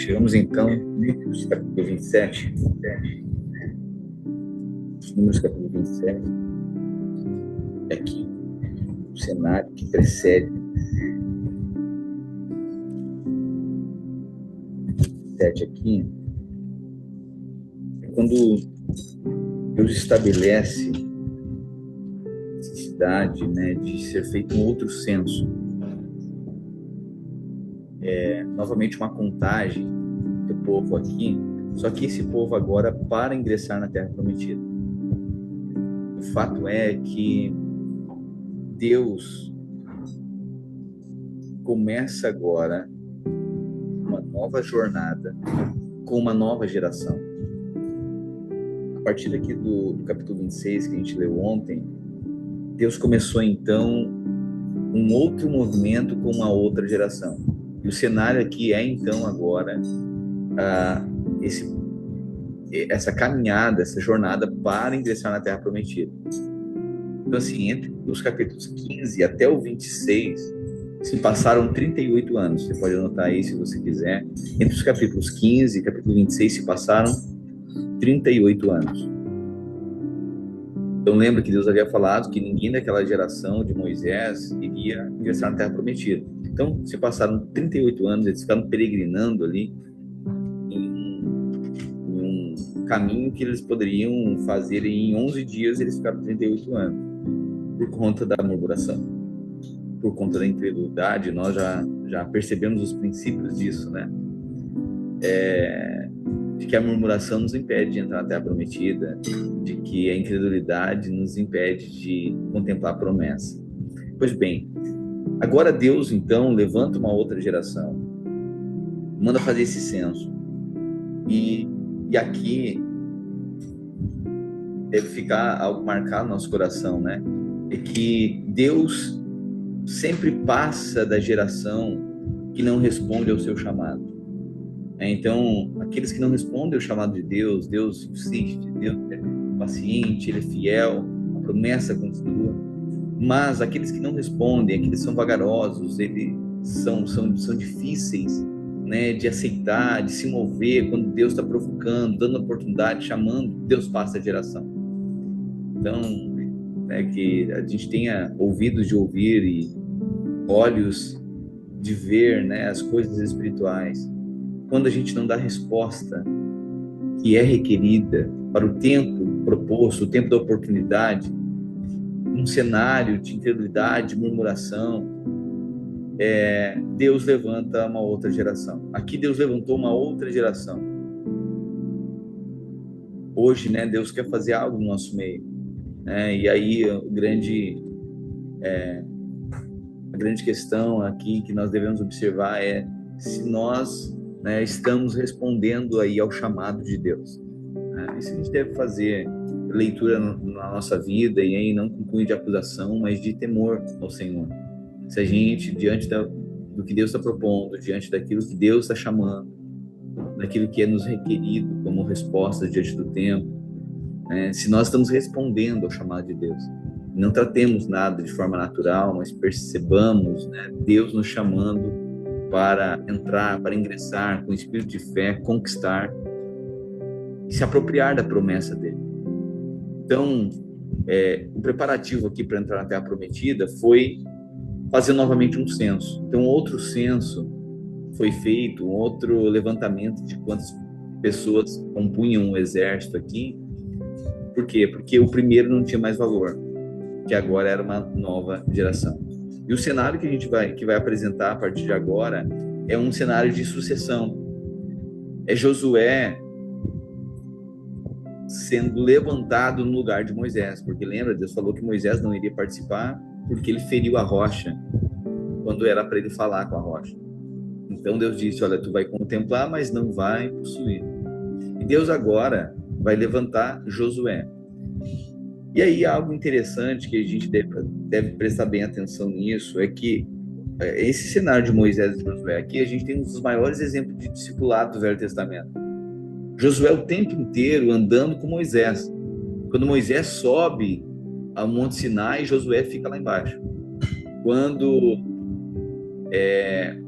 Chegamos então em Números capítulo 27. Números capítulo 27. É aqui o cenário que precede 7 aqui. É quando Deus estabelece a necessidade, de ser feito um outro censo. Novamente uma contagem do povo aqui, só que esse povo agora para ingressar na Terra Prometida. O fato é que Deus começa agora uma nova jornada com uma nova geração. A partir daqui do capítulo 26 que a gente leu ontem, Deus começou então um outro movimento com uma outra geração. E o cenário aqui é então agora essa caminhada, essa jornada para ingressar na Terra Prometida. Então assim, entre os capítulos 15 até o 26, se passaram 38 anos. Você pode anotar aí se você quiser. Entre os capítulos 15 e capítulo 26 se passaram 38 anos. Então lembra que Deus havia falado que ninguém daquela geração de Moisés iria ingressar na Terra Prometida. Então se passaram 38 anos, eles ficaram peregrinando ali em um caminho que eles poderiam fazer em 11 dias, eles ficaram 38 anos, por conta da murmuração, por conta da incredulidade. Nós já percebemos os princípios disso, de que a murmuração nos impede de entrar na Terra Prometida, de que a incredulidade nos impede de contemplar a promessa. Pois bem, agora Deus então levanta uma outra geração, manda fazer esse censo, e aqui deve ficar algo marcado no nosso coração, é que Deus sempre passa da geração que não responde ao seu chamado. Então, aqueles que não respondem ao chamado de Deus, Deus insiste, Deus é paciente, Ele é fiel, a promessa continua. Mas aqueles que não respondem, aqueles que são vagarosos, eles são difíceis, de aceitar, de se mover quando Deus está provocando, dando oportunidade, chamando, Deus passa a geração. Então, que a gente tenha ouvidos de ouvir e olhos de ver, as coisas espirituais. Quando a gente não dá resposta que é requerida para o tempo proposto, o tempo da oportunidade, um cenário de incredulidade, de murmuração, Deus levanta uma outra geração. Aqui Deus levantou uma outra geração. Hoje, Deus quer fazer algo no nosso meio. E aí a grande questão aqui que nós devemos observar é se nós estamos respondendo aí ao chamado de Deus. Isso a gente deve fazer leitura na nossa vida, e aí não com cunho de acusação, mas de temor ao Senhor. Se a gente, diante do que Deus está propondo, diante daquilo que Deus está chamando, daquilo que é nos requerido como resposta diante do tempo, se nós estamos respondendo ao chamado de Deus, não tratemos nada de forma natural, mas percebamos Deus nos chamando para entrar, para ingressar com espírito de fé, conquistar e se apropriar da promessa dele. Então, o preparativo aqui para entrar na Terra Prometida foi fazer novamente um censo. Então, outro censo foi feito, um outro levantamento de quantas pessoas compunham o exército aqui. Por quê? Porque o primeiro não tinha mais valor, que agora era uma nova geração. E o cenário que a gente vai apresentar a partir de agora é um cenário de sucessão. É Josué sendo levantado no lugar de Moisés, porque lembra, Deus falou que Moisés não iria participar porque ele feriu a rocha quando era para ele falar com a rocha. Então Deus disse, olha, tu vai contemplar, mas não vai possuir. E Deus agora vai levantar Josué. E aí algo interessante que a gente deve prestar bem atenção nisso é que esse cenário de Moisés e Josué aqui, a gente tem um dos maiores exemplos de discipulado do Velho Testamento. Josué o tempo inteiro andando com Moisés. Quando Moisés sobe ao Monte Sinai, Josué fica lá embaixo. Quando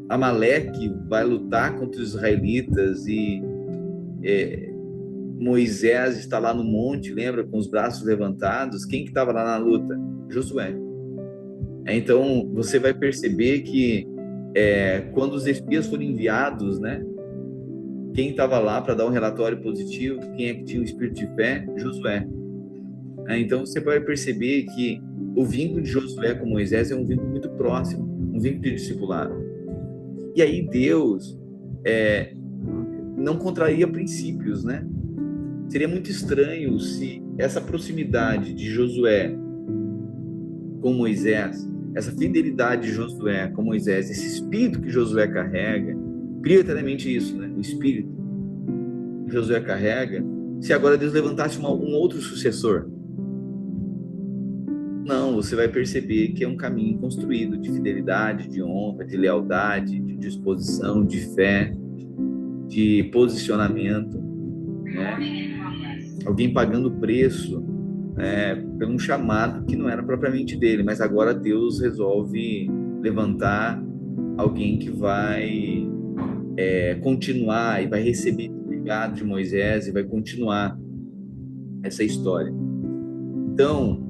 Amaleque vai lutar contra os israelitas e Moisés está lá no monte, lembra, com os braços levantados. Quem que estava lá na luta? Josué. Então você vai perceber que quando os espias foram enviados, né, quem estava lá para dar um relatório positivo, quem é que tinha o espírito de fé? Josué. Então você vai perceber que o vínculo de Josué com Moisés é um vínculo muito próximo, um vínculo de discipulado. E aí Deus não contraria princípios, né? Seria muito estranho se essa proximidade de Josué com Moisés, essa fidelidade de Josué com Moisés, esse espírito que Josué carrega, prioritariamente isso, né? O espírito que Josué carrega, se agora Deus levantasse um outro sucessor. Não, você vai perceber que é um caminho construído de fidelidade, de honra, de lealdade, de disposição, de fé, de posicionamento, né? Alguém pagando preço por um chamado que não era propriamente dele, mas agora Deus resolve levantar alguém que vai continuar e vai receber o legado de Moisés e vai continuar essa história. Então,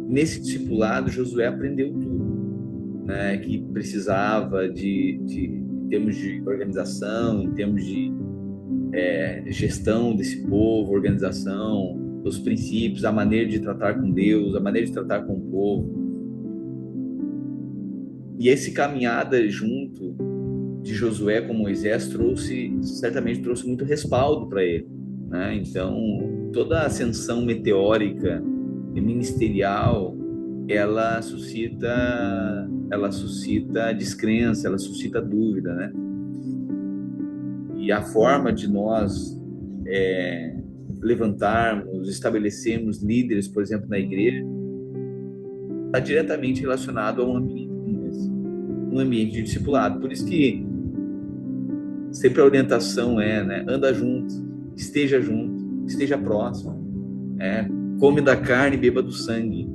nesse discipulado, Josué aprendeu tudo, né, que precisava em termos de organização, em termos de gestão desse povo, organização, os princípios, a maneira de tratar com Deus, a maneira de tratar com o povo. E esse caminhada junto de Josué com Moisés certamente trouxe muito respaldo para ele, né? Então, toda a ascensão meteórica e ministerial, ela suscita descrença, ela suscita dúvida, né? E a forma de nós levantarmos, estabelecermos líderes, por exemplo, na igreja, está diretamente relacionado a um ambiente como esse, um ambiente de discipulado. Por isso que sempre a orientação né, anda junto, esteja próximo, come da carne e beba do sangue.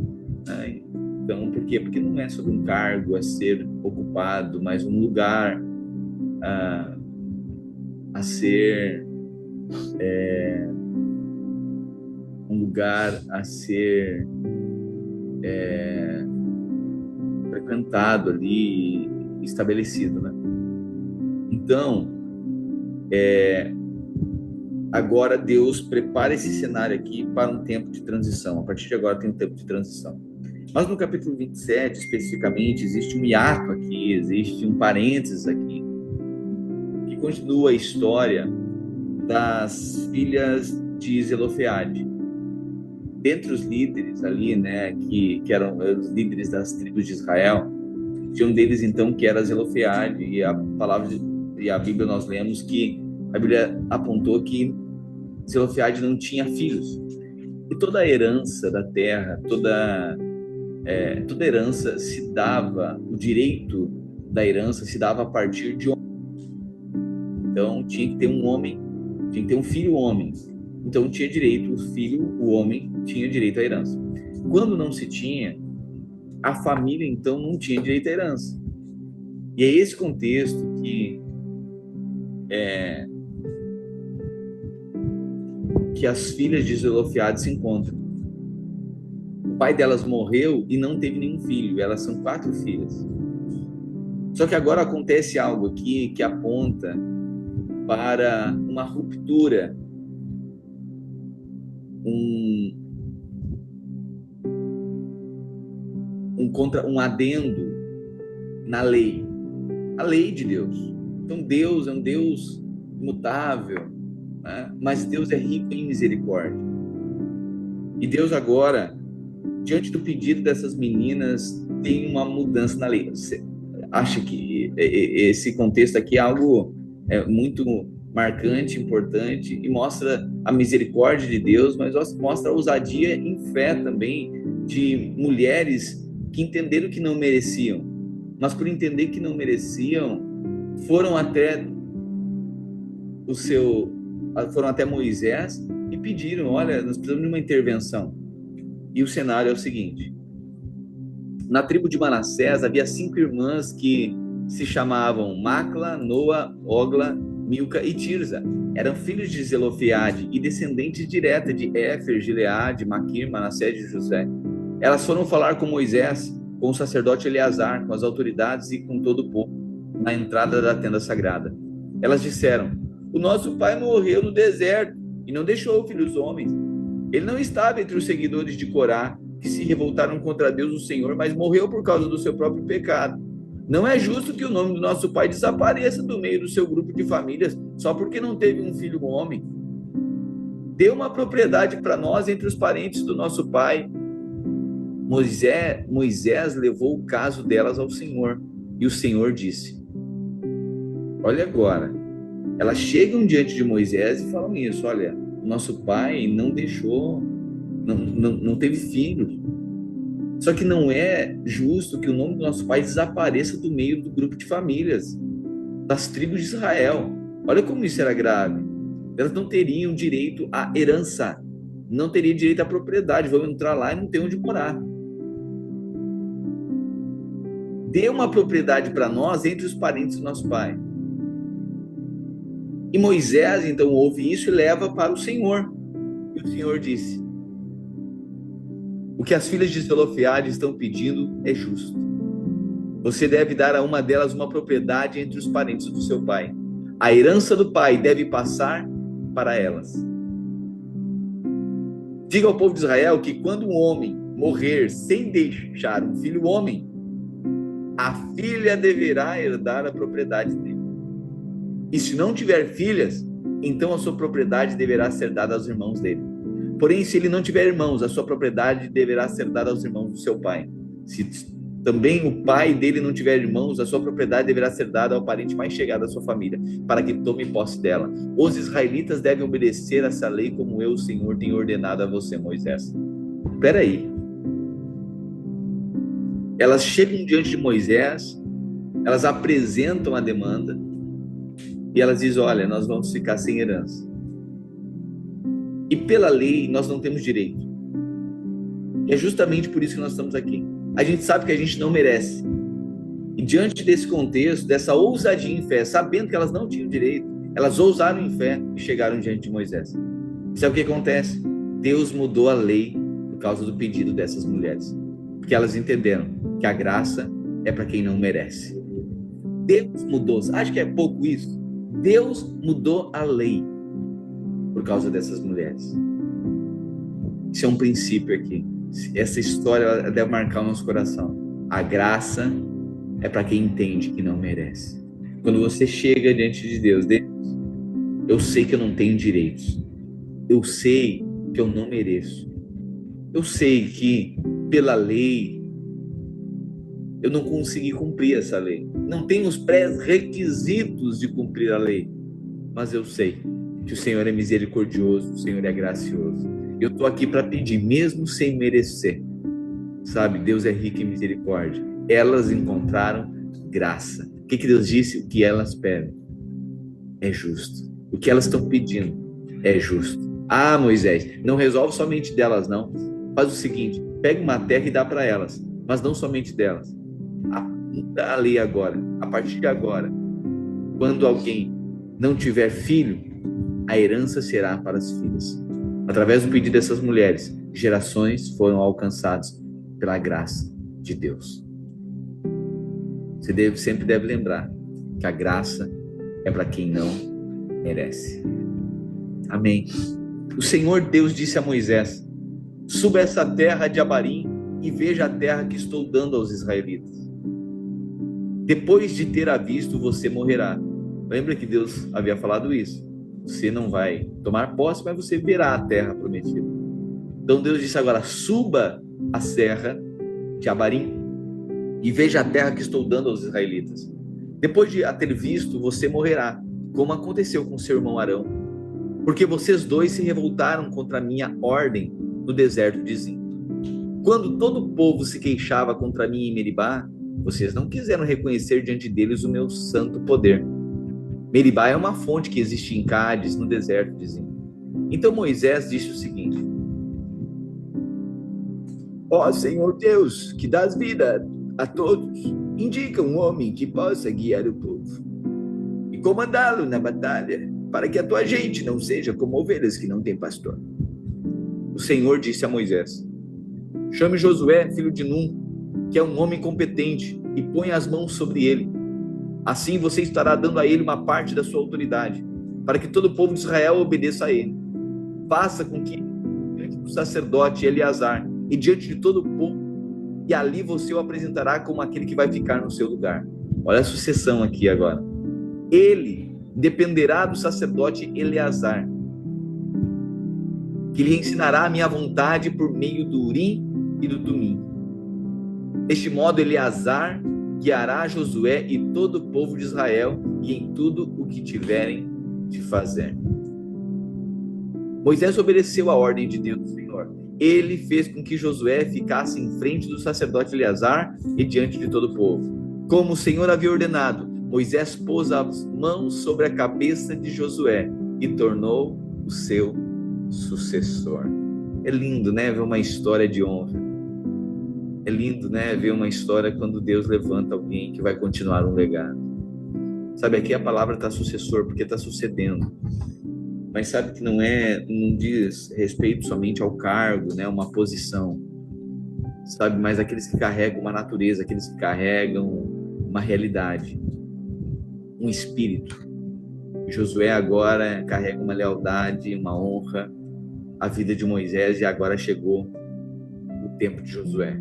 Né? Então, por quê? Porque não é sobre um cargo a ser ocupado, mas um lugar a ser frequentado ali, estabelecido, né? Então, agora Deus prepara esse cenário aqui para um tempo de transição. A partir de agora tem um tempo de transição. Mas no capítulo 27, especificamente, existe um hiato aqui, existe um parênteses aqui, que continua a história das filhas de Zelofeade. Dentre os líderes ali, né, que eram os líderes das tribos de Israel, tinha um deles então que era Zelofeade, e a Bíblia nós lemos que a Bíblia apontou que Zelofeade não tinha filhos. E toda a herança da terra, toda herança se dava, o direito da herança se dava a partir de homem. Então tinha que ter um homem, tinha que ter um filho homem. Então tinha direito, o homem tinha direito à herança. Quando não se tinha, a família então não tinha direito à herança. E é esse contexto que as filhas de Zelofeade se encontram. O pai delas morreu e não teve nenhum filho. Elas são 4 filhas. Só que agora acontece algo aqui que aponta para uma ruptura, um adendo na lei, a lei de Deus. Então Deus é um Deus imutável, né? Mas Deus é rico em misericórdia. E Deus agora, diante do pedido dessas meninas, tem uma mudança na lei. Você acha que esse contexto aqui é algo muito marcante, importante, e mostra a misericórdia de Deus, mas mostra a ousadia em fé também de mulheres que entenderam que não mereciam, mas por entender que não mereciam, foram até Moisés e pediram: olha, nós precisamos de uma intervenção. E o cenário é o seguinte: Na tribo de Manassés havia 5 irmãs que se chamavam Macla, Noa, Ogla, Milca e Tirza. Eram filhos de Zelofeade e descendentes direta de Éfer, Gileade, Maquir, Manassés e José. Elas foram falar com Moisés, com o sacerdote Eleazar, com as autoridades e com todo o povo, na entrada da tenda sagrada. Elas disseram: o nosso pai morreu no deserto e não deixou filhos homens. Ele não estava entre os seguidores de Corá, que se revoltaram contra Deus, o Senhor, mas morreu por causa do seu próprio pecado. Não é justo que o nome do nosso pai desapareça do meio do seu grupo de famílias, só porque não teve um filho homem. Dê uma propriedade para nós entre os parentes do nosso pai. Moisés levou o caso delas ao Senhor, e o Senhor disse: olha agora, elas chegam diante de Moisés e falam isso: olha, nosso pai não deixou, não teve filhos. Só que não é justo que o nome do nosso pai desapareça do meio do grupo de famílias, das tribos de Israel. Olha como isso era grave. Elas não teriam direito à herança, não teriam direito à propriedade, vão entrar lá e não ter onde morar. Dê uma propriedade para nós entre os parentes do nosso pai. E Moisés, então, ouve isso e leva para o Senhor. E o Senhor disse: o que as filhas de Zelofeade estão pedindo é justo. Você deve dar a uma delas uma propriedade entre os parentes do seu pai. A herança do pai deve passar para elas. Diga ao povo de Israel que quando um homem morrer sem deixar um filho homem, a filha deverá herdar a propriedade dele. E se não tiver filhas, então a sua propriedade deverá ser dada aos irmãos dele. Porém, se ele não tiver irmãos, a sua propriedade deverá ser dada aos irmãos do seu pai. Se também o pai dele não tiver irmãos, a sua propriedade deverá ser dada ao parente mais chegado à sua família, para que tome posse dela. Os israelitas devem obedecer essa lei como eu, o Senhor, tenho ordenado a você, Moisés. Espera aí. Elas chegam diante de Moisés, elas apresentam a demanda e elas dizem: olha, nós vamos ficar sem herança. E pela lei nós não temos direito. E é justamente por isso que nós estamos aqui. A gente sabe que a gente não merece. E diante desse contexto, dessa ousadia em fé, sabendo que elas não tinham direito, elas ousaram em fé e chegaram diante de Moisés. Sabe o que acontece? Deus mudou a lei por causa do pedido dessas mulheres. Porque elas entenderam que a graça é para quem não merece. Deus mudou. Acho que é pouco isso. Deus mudou a lei por causa dessas mulheres. Isso é um princípio aqui. Essa história deve marcar o nosso coração. A graça é para quem entende que não merece. Quando você chega diante de Deus, eu sei que eu não tenho direitos. Eu sei que eu não mereço. Eu sei que pela lei eu não consegui cumprir essa lei. Não tenho os pré-requisitos de cumprir a lei. Mas eu sei que o Senhor é misericordioso, o Senhor é gracioso. Eu estou aqui para pedir, mesmo sem merecer. Sabe, Deus é rico em misericórdia. Elas encontraram graça. O que Deus disse? O que elas pedem é justo. O que elas estão pedindo é justo. Ah, Moisés, não resolve somente delas, não. Faz o seguinte, pega uma terra e dá para elas, mas não somente delas. Ali agora, a partir de agora, quando alguém não tiver filho, a herança será para as filhas. Através do pedido dessas mulheres, gerações foram alcançadas pela graça de Deus. Você sempre deve lembrar que a graça é para quem não merece. Amém. O Senhor Deus disse a Moisés: suba essa terra de Abarim e veja a terra que estou dando aos israelitas. Depois de ter a visto, você morrerá. Lembra que Deus havia falado isso? Você não vai tomar posse, mas você verá a terra prometida. Então Deus disse agora: suba a serra de Abarim e veja a terra que estou dando aos israelitas. Depois de a ter visto, você morrerá, como aconteceu com seu irmão Arão, porque vocês dois se revoltaram contra a minha ordem no deserto de Zin. Quando todo o povo se queixava contra mim em Meribá, vocês não quiseram reconhecer diante deles o meu santo poder. Meribá é uma fonte que existe em Cádiz, no deserto de Zin. Então Moisés disse o seguinte: Ó Senhor Deus, que dás vida a todos, indica um homem que possa guiar o povo e comandá-lo na batalha, para que a tua gente não seja como ovelhas que não têm pastor. O Senhor disse a Moisés: chame Josué, filho de Num, que é um homem competente, e põe as mãos sobre ele. Assim você estará dando a ele uma parte da sua autoridade, para que todo o povo de Israel obedeça a ele. Faça com que, diante do sacerdote Eleazar e diante de todo o povo, e ali você o apresentará como aquele que vai ficar no seu lugar. Olha a sucessão aqui agora. Ele dependerá do sacerdote Eleazar, que lhe ensinará a minha vontade por meio do Urim e do Tumim. Deste modo, Eleazar guiará Josué e todo o povo de Israel e em tudo o que tiverem de fazer. Moisés obedeceu a ordem de Deus do Senhor. Ele fez com que Josué ficasse em frente do sacerdote Eleazar e diante de todo o povo. Como o Senhor havia ordenado, Moisés pôs as mãos sobre a cabeça de Josué e tornou o seu sucessor. É lindo, né, ver uma história de honra. É lindo, né, ver uma história quando Deus levanta alguém que vai continuar um legado. Sabe, aqui a palavra está sucessor, porque está sucedendo. Mas sabe que não diz respeito somente ao cargo, né, uma posição. Sabe, mas aqueles que carregam uma natureza, aqueles que carregam uma realidade, um espírito. Josué agora carrega uma lealdade, uma honra, a vida de Moisés, e agora chegou o tempo de Josué.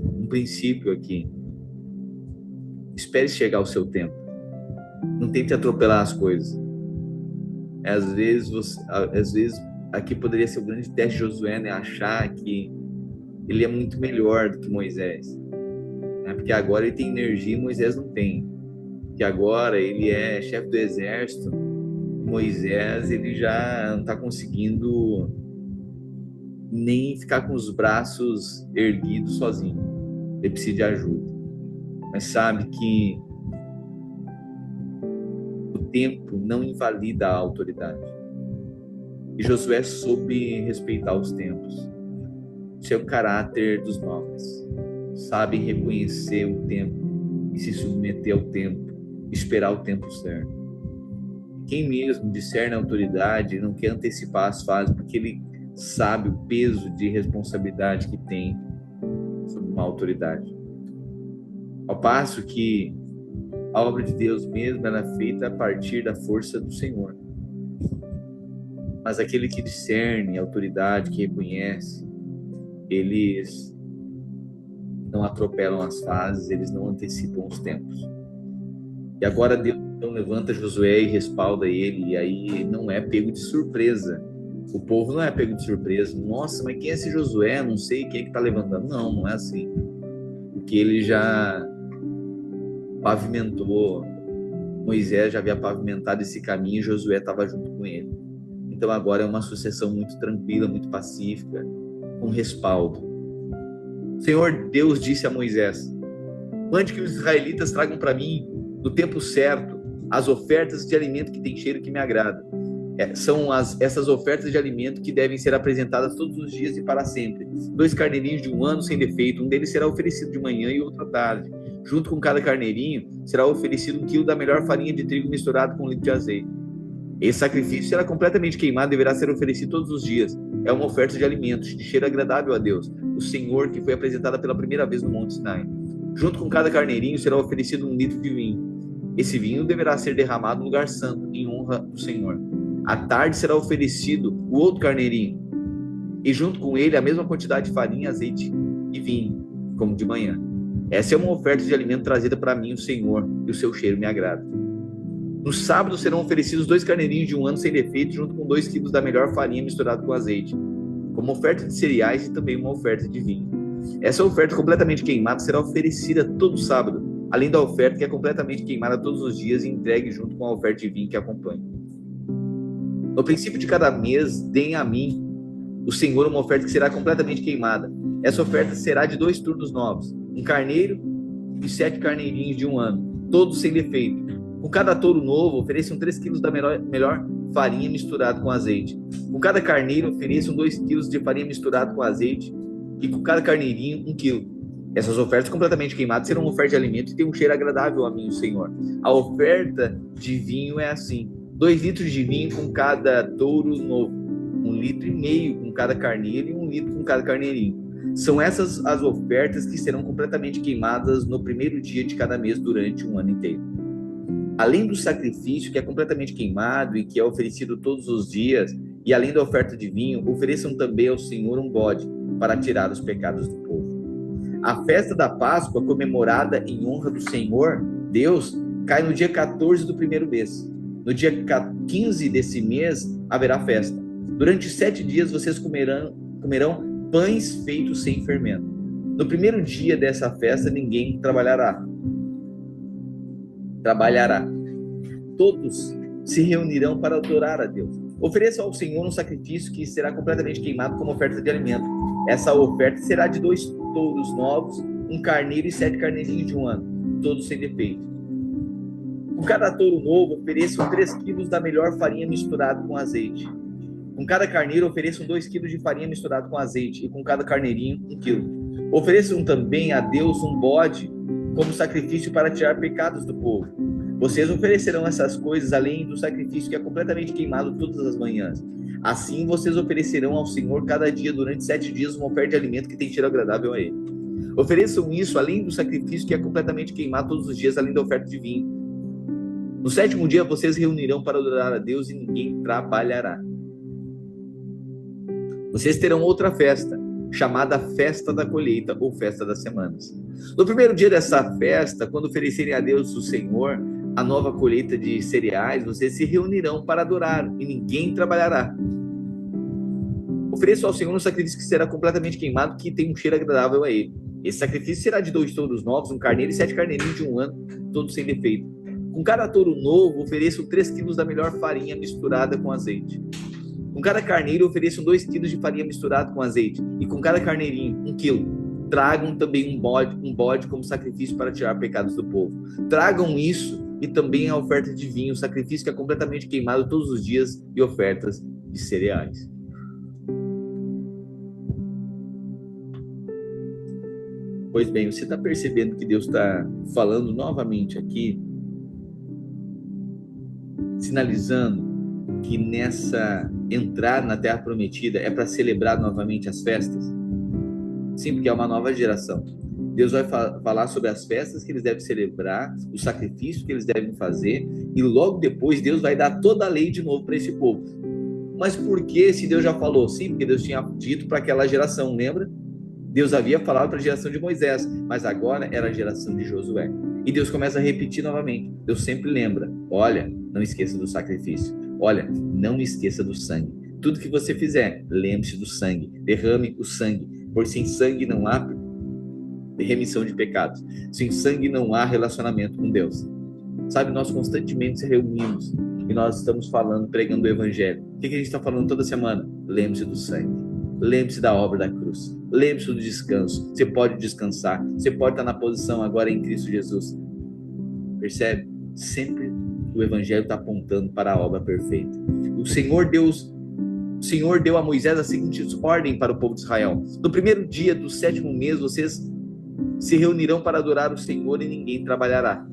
Um princípio aqui: espere chegar o seu tempo, não tente atropelar as coisas. Às vezes aqui poderia ser o grande teste de Josué, né? Achar que ele é muito melhor do que Moisés, né? Porque agora ele tem energia e Moisés não tem, que agora ele é chefe do exército, Moisés ele já não está conseguindo nem ficar com os braços erguidos sozinho, ele precisa de ajuda. Mas sabe que o tempo não invalida a autoridade, e Josué soube respeitar os tempos. Isso é o caráter dos nobres, sabem reconhecer o tempo e se submeter ao tempo, esperar o tempo certo. Quem mesmo discerne a autoridade não quer antecipar as fases, porque ele sabe o peso de responsabilidade que tem sobre uma autoridade. Ao passo que a obra de Deus mesmo ela é feita a partir da força do Senhor. Mas aquele que discerne a autoridade, que reconhece, eles não atropelam as fases, eles não antecipam os tempos. E agora Deus então levanta Josué e respalda ele, e aí não é pego de surpresa. O povo não é pego de surpresa. Nossa, mas quem é esse Josué? Não sei quem é que está levantando. Não, não é assim. Porque ele já pavimentou, Moisés já havia pavimentado esse caminho e Josué estava junto com ele. Então agora é uma sucessão muito tranquila, muito pacífica, com respaldo. O Senhor Deus disse a Moisés: mande que os israelitas tragam para mim, no tempo certo, as ofertas de alimento que tem cheiro que me agrada. São essas ofertas de alimento que devem ser apresentadas todos os dias e para sempre. 2 carneirinhos de 1 ano sem defeito, um deles será oferecido de manhã e outro à tarde. Junto com cada carneirinho será oferecido 1 quilo da melhor farinha de trigo misturado com 1 litro de azeite. Esse sacrifício será completamente queimado e deverá ser oferecido todos os dias. É uma oferta de alimentos, de cheiro agradável a Deus, o Senhor, que foi apresentada pela primeira vez no Monte Sinai. Junto com cada carneirinho será oferecido 1 litro de vinho. Esse vinho deverá ser derramado no lugar santo, em honra do Senhor. À tarde será oferecido o outro carneirinho, e junto com ele a mesma quantidade de farinha, azeite e vinho, como de manhã. Essa é uma oferta de alimento trazida para mim, o Senhor, e o seu cheiro me agrada. No sábado serão oferecidos 2 carneirinhos de 1 ano sem defeito, junto com 2 quilos da melhor farinha misturado com azeite, como oferta de cereais e também uma oferta de vinho. Essa oferta completamente queimada será oferecida todo sábado, além da oferta que é completamente queimada todos os dias e entregue junto com a oferta de vinho que acompanha. No princípio de cada mês, deem a mim, o Senhor, uma oferta que será completamente queimada. Essa oferta será de 2 turnos novos, 1 carneiro e 7 carneirinhos de 1 ano, todos sem defeito. Com cada touro novo, ofereçam 3 quilos da melhor farinha misturada com azeite. Com cada carneiro, ofereçam 2 quilos de farinha misturada com azeite, e com cada carneirinho 1 quilo. Essas ofertas completamente queimadas serão ofertas de alimento e tem um cheiro agradável a mim, o Senhor. A oferta de vinho é assim: 2 litros de vinho com cada touro novo, 1,5 litro com cada carneiro e 1 litro com cada carneirinho. São essas as ofertas que serão completamente queimadas no primeiro dia de cada mês durante um ano inteiro. Além do sacrifício que é completamente queimado e que é oferecido todos os dias, e além da oferta de vinho, ofereçam também ao Senhor um bode para tirar os pecados do povo. A festa da Páscoa, comemorada em honra do Senhor Deus, cai no dia 14 do primeiro mês. No dia 15 desse mês haverá festa. Durante 7 dias vocês comerão pães feitos sem fermento. No primeiro dia dessa festa ninguém trabalhará. Todos se reunirão para adorar a Deus. Ofereça ao Senhor um sacrifício que será completamente queimado como oferta de alimento. Essa oferta será de 2 touros novos, 1 carneiro e 7 carneirinhos de um ano, todos sem defeito. Com cada touro novo, ofereçam 3 quilos da melhor farinha misturada com azeite. Com cada carneiro, ofereçam 2 quilos de farinha misturada com azeite, e com cada carneirinho, 1 quilo. Ofereçam também a Deus um bode como sacrifício para tirar pecados do povo. Vocês oferecerão essas coisas além do sacrifício que é completamente queimado todas as manhãs. Assim vocês oferecerão ao Senhor cada dia durante 7 dias uma oferta de alimento que tem cheiro agradável a Ele. Ofereçam isso além do sacrifício que é completamente queimado todos os dias, além da oferta de vinho. No 7º dia vocês reunirão para adorar a Deus e ninguém trabalhará. Vocês terão outra festa, chamada Festa da Colheita ou Festa das Semanas. No primeiro dia dessa festa, quando oferecerem a Deus o Senhor a nova colheita de cereais, vocês se reunirão para adorar e ninguém trabalhará. Ofereçam ao Senhor um sacrifício que será completamente queimado, que tem um cheiro agradável a Ele. Esse sacrifício será de 2 touros novos, 1 carneiro e 7 carneirinhos de um ano, todos sem defeito. Com cada touro novo, ofereçam 3 quilos da melhor farinha misturada com azeite. Com cada carneiro, ofereçam 2 quilos de farinha misturada com azeite. E com cada carneirinho, 1 quilo. Tragam também um bode como sacrifício para tirar pecados do povo. Tragam isso e também a oferta de vinho, o sacrifício que é completamente queimado todos os dias, e ofertas de cereais. Pois bem, você está percebendo que Deus está falando novamente aqui, sinalizando que nessa entrada na Terra Prometida é para celebrar novamente as festas? Sim, porque é uma nova geração. Deus vai falar sobre as festas que eles devem celebrar, o sacrifício que eles devem fazer, e logo depois Deus vai dar toda a lei de novo para esse povo. Mas por que, se Deus já falou? Sim, porque Deus tinha dito para aquela geração, lembra? Deus havia falado para a geração de Moisés, mas agora era a geração de Josué. E Deus começa a repetir novamente. Deus sempre lembra: olha, não esqueça do sacrifício. Olha, não esqueça do sangue. Tudo que você fizer, lembre-se do sangue. Derrame o sangue, pois sem sangue não há remissão de pecados. Sem sangue não há relacionamento com Deus. Sabe, nós constantemente se reunimos e nós estamos falando, pregando o evangelho. O que a gente está falando toda semana? Lembre-se do sangue. Lembre-se da obra da cruz. Lembre-se do descanso. Você pode descansar. Você pode estar na posição agora em Cristo Jesus. Percebe? Sempre o evangelho está apontando para a obra perfeita. O Senhor deu a Moisés a seguinte ordem para o povo de Israel: no primeiro dia do 7º mês, vocês se reunirão para adorar o Senhor e ninguém trabalhará.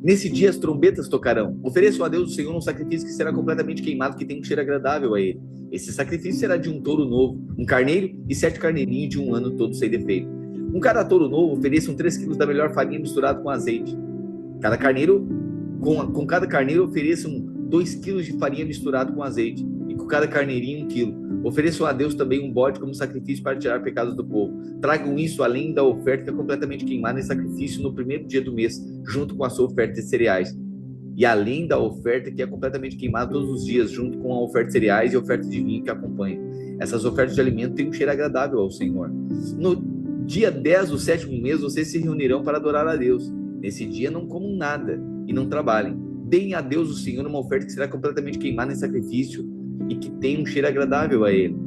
Nesse dia as trombetas tocarão. Ofereçam a Deus o Senhor um sacrifício que será completamente queimado, que tem um cheiro agradável a Ele. Esse sacrifício será de um touro novo, 1 carneiro e 7 carneirinhos de um ano, todo sem defeito. Com cada touro novo, ofereçam 3 quilos da melhor farinha misturada com azeite. Com cada carneiro, ofereçam 2 quilos de farinha misturada com azeite. E com cada carneirinho, 1 quilo. Ofereçam a Deus também um bode como sacrifício para tirar pecados do povo. Tragam isso além da oferta que é completamente queimada em sacrifício no primeiro dia do mês, junto com a sua oferta de cereais. E além da oferta que é completamente queimada todos os dias, junto com a oferta de cereais e a oferta de vinho que acompanha. Essas ofertas de alimento têm um cheiro agradável ao Senhor. No dia 10 do 7º mês, vocês se reunirão para adorar a Deus. Nesse dia não comam nada e não trabalhem. Deem a Deus o Senhor uma oferta que será completamente queimada em sacrifício e que tem um cheiro agradável a Ele.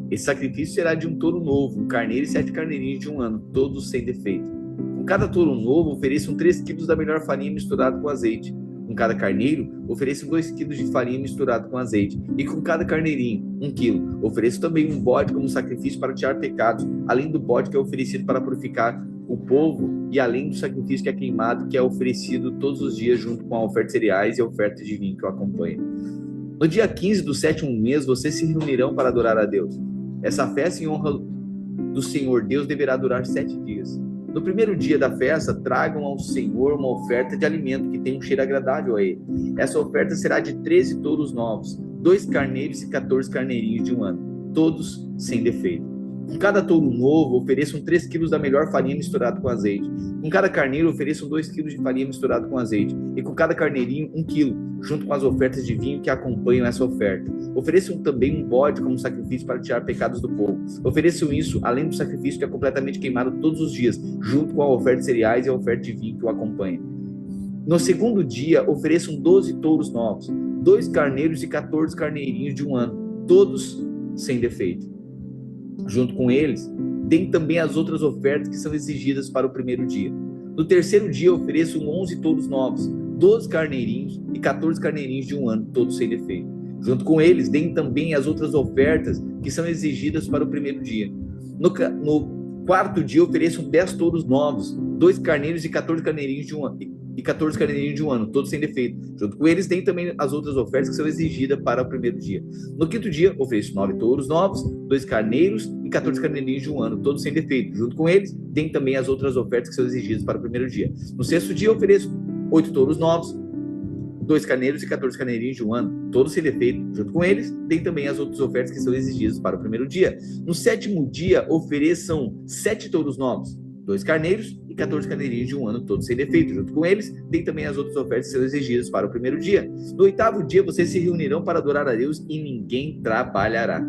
Esse sacrifício será de um touro novo, 1 carneiro e 7 carneirinhos de um ano, todos sem defeito. Com cada touro novo, ofereçam 3 quilos da melhor farinha misturada com azeite. com cada carneiro, ofereçam 2 quilos de farinha misturado com azeite, e com cada carneirinho, 1 quilo. Ofereça também um bode como sacrifício para tirar pecados, além do bode que é oferecido para purificar o povo, e além do sacrifício que é queimado, que é oferecido todos os dias junto com a oferta de cereais e a oferta de vinho que o acompanha. No dia 15 do 7º mês, vocês se reunirão para adorar a Deus. Essa festa em honra do Senhor Deus deverá durar 7 dias. No primeiro dia da festa, tragam ao Senhor uma oferta de alimento que tenha um cheiro agradável a ele. Essa oferta será de 13 touros novos, 2 carneiros e 14 carneirinhos de um ano, todos sem defeito. Com cada touro novo, ofereçam 3 quilos da melhor farinha misturada com azeite. Com cada carneiro, ofereçam 2 quilos de farinha misturada com azeite. E com cada carneirinho, 1 quilo, junto com as ofertas de vinho que acompanham essa oferta. Ofereçam também um bode como sacrifício para tirar pecados do povo. Ofereçam isso, além do sacrifício que é completamente queimado todos os dias, junto com a oferta de cereais e a oferta de vinho que o acompanha. No segundo dia, ofereçam 12 touros novos, 2 carneiros e 14 carneirinhos de um ano, todos sem defeito. Junto com eles, deem também as outras ofertas que são exigidas para o primeiro dia. No terceiro dia, ofereçam 11 touros novos, 12 carneirinhos e 14 carneirinhos de um ano, todos sem defeito. Junto com eles, deem também as outras ofertas que são exigidas para o primeiro dia. No quarto dia, ofereçam 10 touros novos, 2 carneiros e 14 carneirinhos de um ano. Todos sem defeito. Junto com eles, tem também as outras ofertas que são exigidas para o primeiro dia. No quinto dia, ofereço 9 touros novos, 2 carneiros e 14 carneirinhos de um ano, todos sem defeito. Junto com eles, tem também as outras ofertas que são exigidas para o primeiro dia. No sexto dia, ofereço 8 touros novos, 2 carneiros e 14 carneirinhos de um ano, todos sem defeito. Junto com eles, tem também as outras ofertas que são exigidas para o primeiro dia. No sétimo dia, ofereçam 7 touros novos, 2 carneiros e 14 carneirinhos de um ano, todos sem defeito. Junto com eles, tem também as outras ofertas que são exigidas para o primeiro dia. No oitavo dia, vocês se reunirão para adorar a Deus e ninguém trabalhará.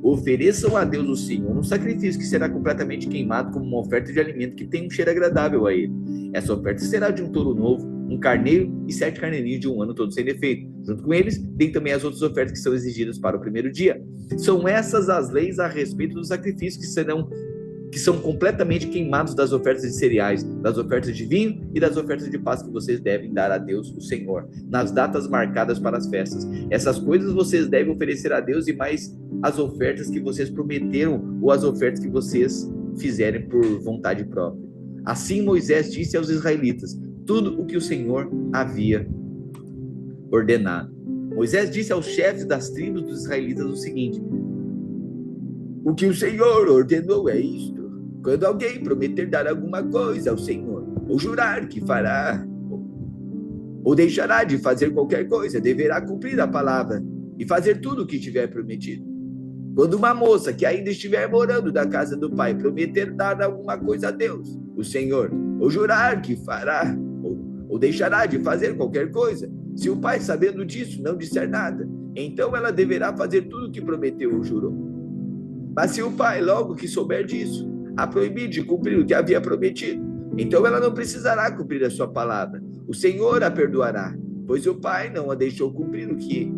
Ofereçam a Deus o Senhor um sacrifício que será completamente queimado como uma oferta de alimento que tem um cheiro agradável a ele. Essa oferta será de um touro novo, um carneiro e 7 carneirinhos de um ano, todos sem defeito. Junto com eles, tem também as outras ofertas que são exigidas para o primeiro dia. São essas as leis a respeito dos sacrifícios que são completamente queimados das ofertas de cereais, das ofertas de vinho e das ofertas de paz que vocês devem dar a Deus, o Senhor, nas datas marcadas para as festas. Essas coisas vocês devem oferecer a Deus e mais as ofertas que vocês prometeram ou as ofertas que vocês fizerem por vontade própria. Assim Moisés disse aos israelitas tudo o que o Senhor havia ordenado. Moisés disse aos chefes das tribos dos israelitas o seguinte: o que o Senhor ordenou é isto: quando alguém prometer dar alguma coisa ao Senhor, ou jurar que fará, ou deixará de fazer qualquer coisa, deverá cumprir a palavra e fazer tudo o que tiver prometido. Quando uma moça que ainda estiver morando da casa do pai prometer dar alguma coisa a Deus, o Senhor, ou jurar que fará, ou deixará de fazer qualquer coisa, se o pai, sabendo disso, não disser nada, então ela deverá fazer tudo o que prometeu ou jurou. Mas se o pai, logo que souber disso, a proibir de cumprir o que havia prometido, então ela não precisará cumprir a sua palavra. O Senhor a perdoará, pois o pai não a deixou cumprir o que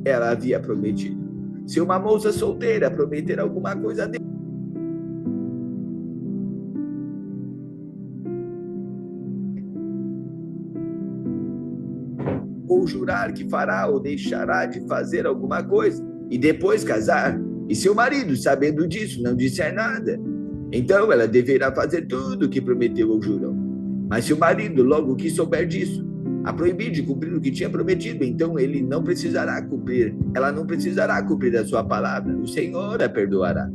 ela havia prometido. Se uma moça solteira prometer alguma coisa a Deus, ou jurar que fará ou deixará de fazer alguma coisa, e depois casar, e se o marido, sabendo disso, não disser nada, então ela deverá fazer tudo o que prometeu ou jurou. Mas se o marido, logo que souber disso, a proibir de cumprir o que tinha prometido, então ela não precisará cumprir a sua palavra. O Senhor a perdoará.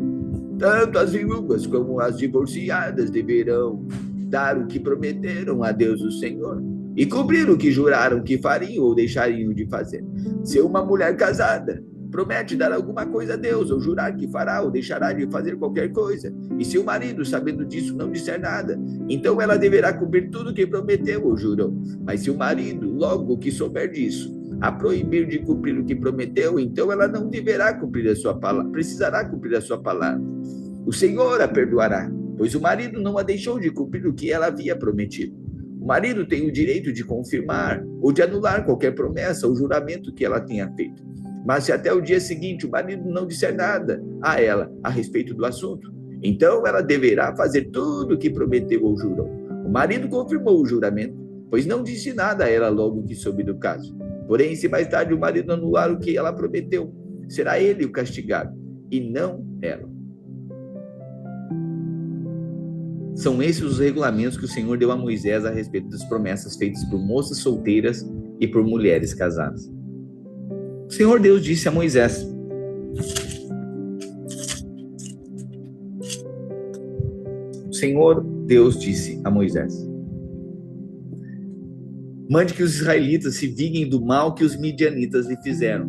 Tanto as viúvas como as divorciadas deverão dar o que prometeram a Deus, o Senhor, e cumprir o que juraram que fariam ou deixariam de fazer. Se uma mulher casada promete dar alguma coisa a Deus, ou jurar que fará ou deixará de fazer qualquer coisa, e se o marido, sabendo disso, não disser nada, então ela deverá cumprir tudo o que prometeu ou jurou. Mas se o marido, logo que souber disso, a proibir de cumprir o que prometeu, então ela não deverá cumprir a sua palavra, precisará cumprir a sua palavra. O Senhor a perdoará, pois o marido não a deixou de cumprir o que ela havia prometido. O marido tem o direito de confirmar ou de anular qualquer promessa ou juramento que ela tenha feito. Mas se até o dia seguinte o marido não disser nada a ela a respeito do assunto, então ela deverá fazer tudo o que prometeu ou jurou. O marido confirmou o juramento, pois não disse nada a ela logo que soube do caso. Porém, se mais tarde o marido anular o que ela prometeu, será ele o castigado, e não ela. São esses os regulamentos que o Senhor deu a Moisés a respeito das promessas feitas por moças solteiras e por mulheres casadas. O Senhor Deus disse a Moisés: O Senhor Deus disse a Moisés: mande que os israelitas se vinguem do mal que os midianitas lhe fizeram.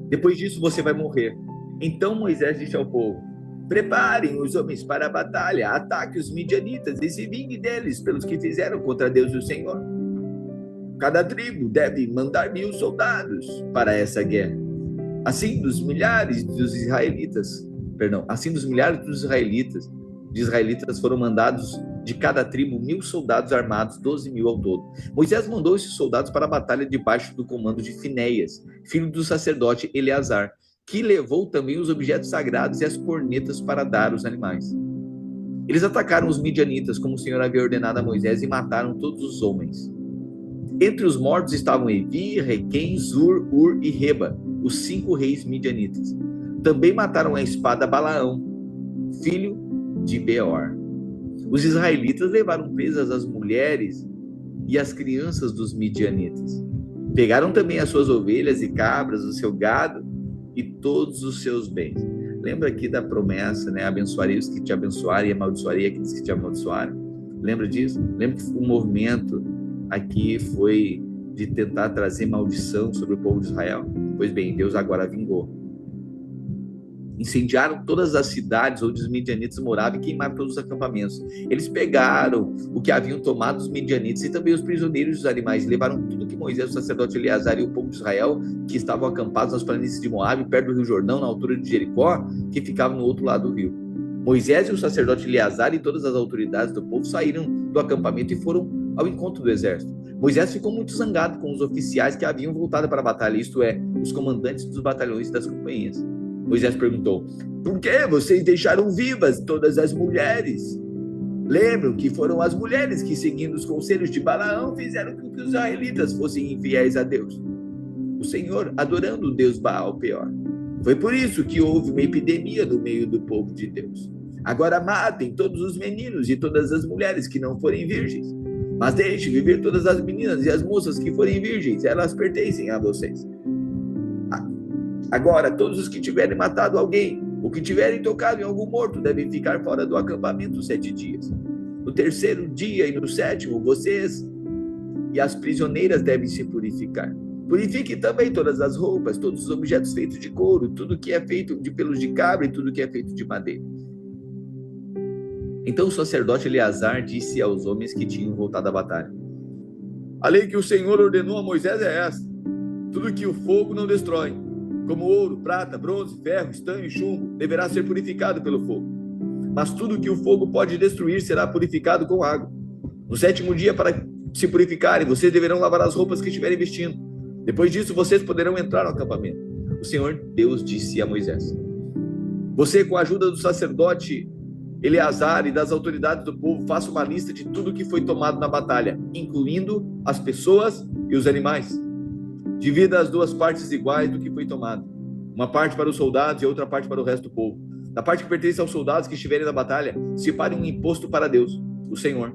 Depois disso você vai morrer. Então Moisés disse ao povo: preparem os homens para a batalha, ataque os midianitas e se vingue deles pelos que fizeram contra Deus e o Senhor. Cada tribo deve mandar 1.000 soldados para essa guerra. Assim dos milhares dos israelitas foram mandados de cada tribo 1.000 soldados armados, 12.000 ao todo. Moisés mandou esses soldados para a batalha debaixo do comando de Finéias, filho do sacerdote Eleazar, que levou também os objetos sagrados e as cornetas para dar aos animais. Eles atacaram os midianitas, como o Senhor havia ordenado a Moisés, e mataram todos os homens. Entre os mortos estavam Evi, Requem, Zur, Ur e Reba, os 5 reis midianitas. Também mataram a espada Balaão, filho de Beor. Os israelitas levaram presas as mulheres e as crianças dos midianitas. Pegaram também as suas ovelhas e cabras, o seu gado e todos os seus bens. Lembra aqui da promessa, né? Abençoarei os que te abençoarem e amaldiçoarei aqueles que te amaldiçoarem. Lembra disso? Lembra que o movimento aqui foi de tentar trazer maldição sobre o povo de Israel? Pois bem, Deus agora vingou. Incendiaram todas as cidades onde os midianitas moravam e queimaram todos os acampamentos. Eles pegaram o que haviam tomado os midianitas e também os prisioneiros dos animais. Levaram tudo que Moisés, o sacerdote Eleazar e o povo de Israel, que estavam acampados nas planícies de Moabe, perto do rio Jordão, na altura de Jericó, que ficava no outro lado do rio. Moisés e o sacerdote Eleazar e todas as autoridades do povo saíram do acampamento e foram ao encontro do exército. Moisés ficou muito zangado com os oficiais que haviam voltado para a batalha, isto é, os comandantes dos batalhões e das companhias. Moisés perguntou: por que vocês deixaram vivas todas as mulheres? Lembram que foram as mulheres que, seguindo os conselhos de Balaão, fizeram com que os israelitas fossem infiéis a Deus, o Senhor, adorando o Deus Baal-Peor. Foi por isso que houve uma epidemia no meio do povo de Deus. Agora matem todos os meninos e todas as mulheres que não forem virgens, mas deixe viver todas as meninas e as moças que forem virgens, elas pertencem a vocês. Agora, todos os que tiverem matado alguém, ou que tiverem tocado em algum morto, devem ficar fora do acampamento 7 dias. No 3º dia e no 7º, vocês e as prisioneiras devem se purificar. Purifique também todas as roupas, todos os objetos feitos de couro, tudo que é feito de pelos de cabra e tudo que é feito de madeira. Então o sacerdote Eleazar disse aos homens que tinham voltado à batalha: a lei que o Senhor ordenou a Moisés é esta: tudo que o fogo não destrói, como ouro, prata, bronze, ferro, estanho e chumbo, deverá ser purificado pelo fogo. Mas tudo que o fogo pode destruir será purificado com água. No 7º dia, para se purificarem, vocês deverão lavar as roupas que estiverem vestindo. Depois disso, vocês poderão entrar no acampamento. O Senhor Deus disse a Moisés: você, com a ajuda do sacerdote Eleazar e das autoridades do povo, faça uma lista de tudo que foi tomado na batalha, incluindo as pessoas e os animais. Divida as 2 partes iguais do que foi tomado. Uma parte para os soldados e outra parte para o resto do povo. Da parte que pertence aos soldados que estiverem na batalha, separe um imposto para Deus, o Senhor.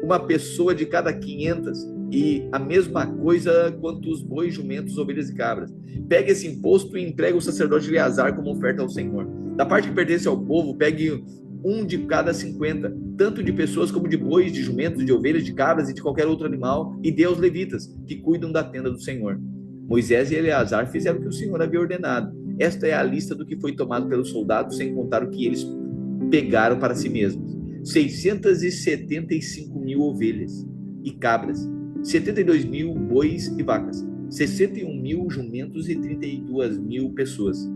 Uma pessoa de cada 500, e a mesma coisa quanto os bois, jumentos, ovelhas e cabras. Pegue esse imposto e entregue ao sacerdote Eleazar como oferta ao Senhor. Da parte que pertence ao povo, pegue um de cada 50, tanto de pessoas como de bois, de jumentos, de ovelhas, de cabras e de qualquer outro animal, e dê aos levitas, que cuidam da tenda do Senhor. Moisés e Eleazar fizeram o que o Senhor havia ordenado. Esta é a lista do que foi tomado pelos soldados, sem contar o que eles pegaram para si mesmos: 675.000 ovelhas e cabras, 72.000 bois e vacas, 61.000 jumentos e 32.000 pessoas.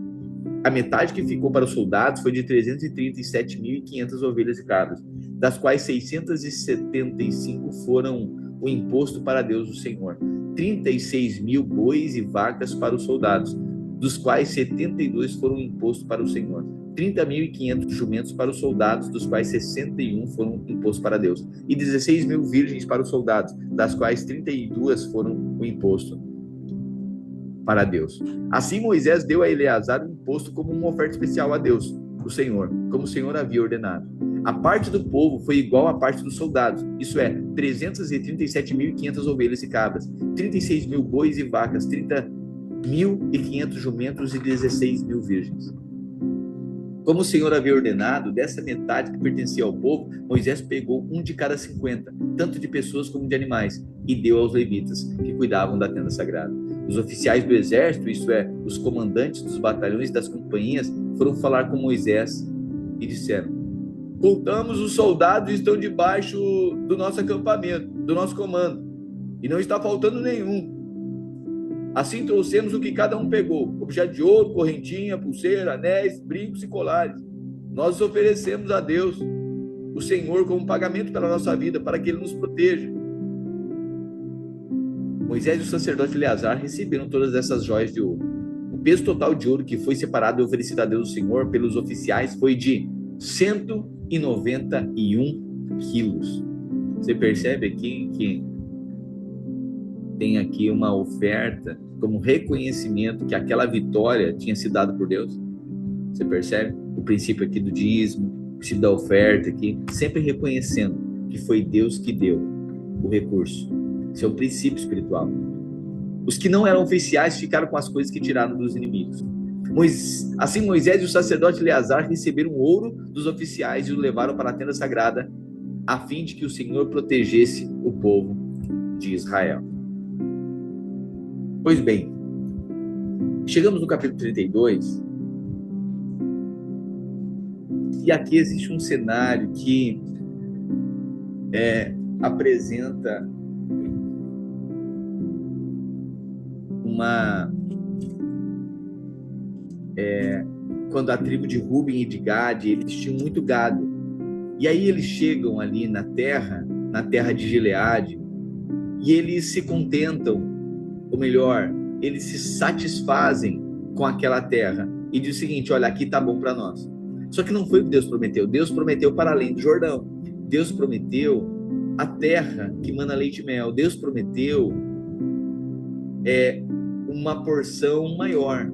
A metade que ficou para os soldados foi de 337.500 ovelhas e cabras, das quais 675 foram o imposto para Deus, o Senhor. 36.000 bois e vacas para os soldados, dos quais 72 foram impostos para o Senhor. 30.500 jumentos para os soldados, dos quais 61 foram impostos para Deus. E 16.000 virgens para os soldados, das quais 32 foram o imposto para Deus. Assim Moisés deu a Eleazar um imposto como uma oferta especial a Deus, o Senhor, como o Senhor havia ordenado. A parte do povo foi igual à parte dos soldados, isso é, 337.500 ovelhas e cabras, 36.000 bois e vacas, 30.500 jumentos e 16.000 virgens. Como o Senhor havia ordenado, dessa metade que pertencia ao povo, Moisés pegou um de cada 50, tanto de pessoas como de animais, e deu aos levitas, que cuidavam da tenda sagrada. Os oficiais do exército, isto é, os comandantes dos batalhões e das companhias, foram falar com Moisés e disseram: contamos os soldados e estão debaixo do nosso acampamento, do nosso comando, e não está faltando nenhum. Assim trouxemos o que cada um pegou: objeto de ouro, correntinha, pulseira, anéis, brincos e colares. Nós os oferecemos a Deus, o Senhor, como pagamento pela nossa vida, para que Ele nos proteja. Moisés e o sacerdote Eleazar receberam todas essas joias de ouro. O peso total de ouro que foi separado e oferecido a Deus, o Senhor, pelos oficiais foi de 191 quilos. Você percebe aqui que tem aqui uma oferta como reconhecimento que aquela vitória tinha sido dada por Deus. Você percebe? O princípio aqui do dízimo, o princípio da oferta aqui, sempre reconhecendo que foi Deus que deu o recurso. Esse é o princípio espiritual. Os que não eram oficiais ficaram com as coisas que tiraram dos inimigos. Assim Moisés e o sacerdote Eleazar receberam o ouro dos oficiais e o levaram para a tenda sagrada, a fim de que o Senhor protegesse o povo de Israel. Pois bem, chegamos no capítulo 32, e aqui existe um cenário que apresenta quando a tribo de Ruben e de Gade, eles tinham muito gado, e aí eles chegam ali na terra de Gileade, e eles se contentam, ou melhor, eles se satisfazem com aquela terra, e diz o seguinte: olha, aqui tá bom para nós. Só que não foi o que Deus prometeu. Deus prometeu para além do Jordão. Deus prometeu a terra que mana leite e mel. Deus prometeu uma porção maior.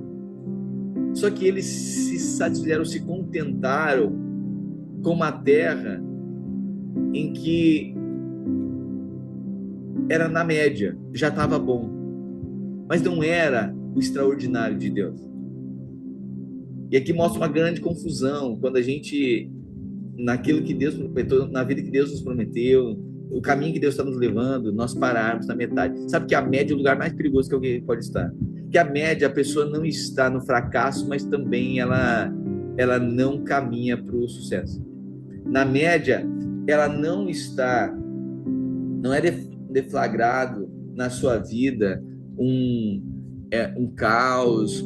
Só que eles se satisfizeram, se contentaram com uma terra em que era na média, já estava bom, mas não era o extraordinário de Deus. E aqui mostra uma grande confusão quando a gente, naquilo que Deus prometeu, na vida que Deus nos prometeu, o caminho que Deus está nos levando, nós pararmos na metade. Sabe que a média é o lugar mais perigoso que alguém pode estar. Que a média, a pessoa não está no fracasso, mas também ela não caminha para o sucesso. Na média, ela não é deflagrado na sua vida um caos.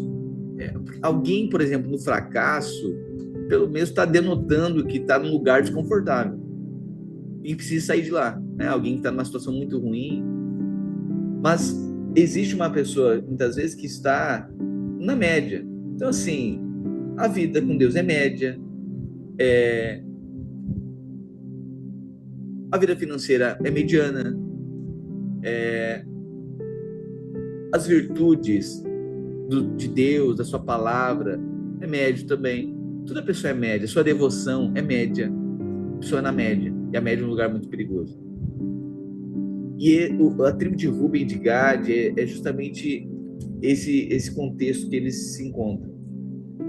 Alguém, por exemplo, no fracasso, pelo menos está denotando que está num lugar desconfortável e precisa sair de lá, né? Alguém que está numa situação muito ruim, mas existe uma pessoa, muitas vezes, que está na média. Então, assim, a vida com Deus é média, a vida financeira é mediana, as virtudes de Deus, da sua palavra, é médio também. Toda pessoa é média, sua devoção é média, a pessoa é na média, e a média é um lugar muito perigoso. E a tribo de Ruben e de Gade é justamente esse contexto que eles se encontram.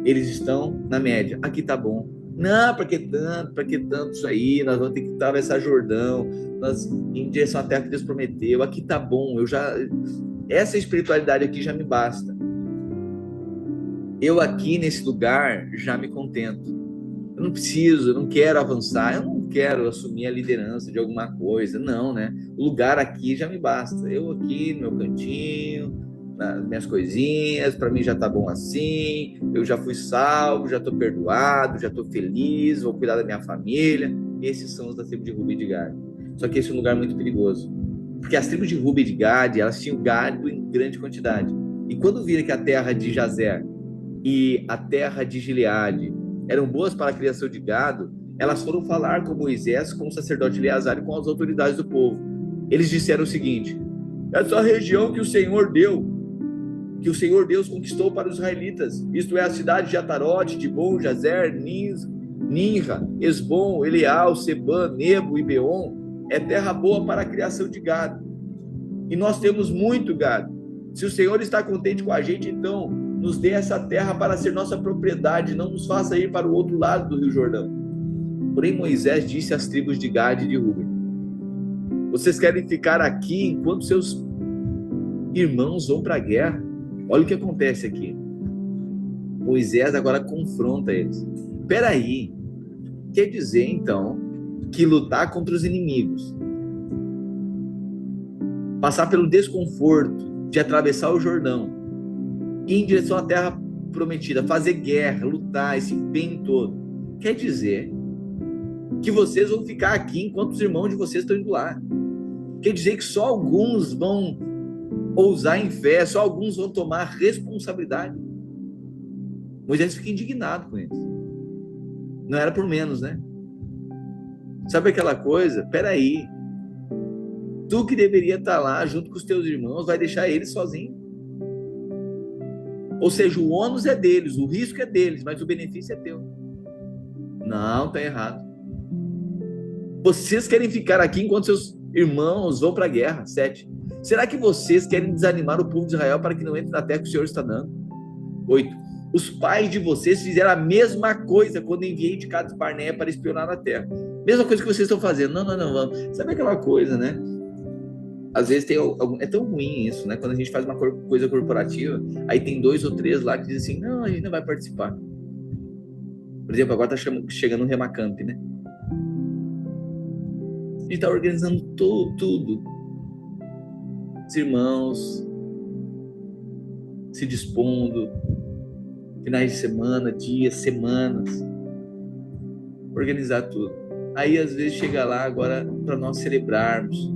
Eles estão na média. Aqui tá bom. Não, para que tanto isso aí? Nós vamos ter que atravessar Jordão, nós em direção à terra que Deus prometeu. Aqui tá bom. Essa espiritualidade aqui já me basta. Eu aqui nesse lugar já me contento. Eu não quero avançar, eu não quero assumir a liderança de alguma coisa, não, né? O lugar aqui já me basta. Eu aqui no meu cantinho, nas minhas coisinhas, para mim já tá bom assim, eu já fui salvo, já tô perdoado, já tô feliz, vou cuidar da minha família. Esses são os da tribo de Ruben e de Gade. Só que esse é um lugar muito perigoso, porque as tribos de Ruben e de Gade, elas tinham gado em grande quantidade, E quando viram que a terra de Jazer e a terra de Gileade eram boas para a criação de gado, elas foram falar com Moisés, com o sacerdote Eleazar e com as autoridades do povo. Eles disseram o seguinte: essa região que o Senhor deu, que o Senhor Deus conquistou para os israelitas, isto é, a cidade de Atarote, Dibon, Jazer, Ninra, Esbom, Eleal, Sebã, Nebo e Beon, é terra boa para a criação de gado. E nós temos muito gado. Se o Senhor está contente com a gente, então nos dê essa terra para ser nossa propriedade, não nos faça ir para o outro lado do Rio Jordão. Porém, Moisés disse às tribos de Gade e de Ruben: vocês querem ficar aqui enquanto seus irmãos vão para a guerra? Olha o que acontece aqui. Moisés agora confronta eles. Espera aí, quer dizer então que lutar contra os inimigos, passar pelo desconforto de atravessar o Jordão, ir em direção à terra prometida, fazer guerra, lutar, esse bem todo, quer dizer que vocês vão ficar aqui enquanto os irmãos de vocês estão indo lá. Quer dizer que só alguns vão ousar em fé, só alguns vão tomar responsabilidade. Moisés fica indignado com isso. Não era por menos, né? Sabe aquela coisa? Peraí, tu que deveria estar lá junto com os teus irmãos, vai deixar eles sozinhos? Ou seja, o ônus é deles, o risco é deles, mas o benefício é teu. Não, tá errado. Vocês querem ficar aqui enquanto seus irmãos vão para a guerra. 7. Será que vocês querem desanimar o povo de Israel para que não entre na terra que o Senhor está dando? 8. Os pais de vocês fizeram a mesma coisa quando enviei de Cades Barneia para espionar na terra. Mesma coisa que vocês estão fazendo. Não, vamos. Sabe aquela coisa, né? Às vezes é tão ruim isso, né? Quando a gente faz uma coisa corporativa, aí tem 2 ou 3 lá que dizem assim: não, a gente não vai participar. Por exemplo, agora está chegando o Remacamp, né? A gente está organizando tudo. Os irmãos se dispondo, finais de semana, dias, semanas, organizar tudo. Aí às vezes chega lá agora para nós celebrarmos,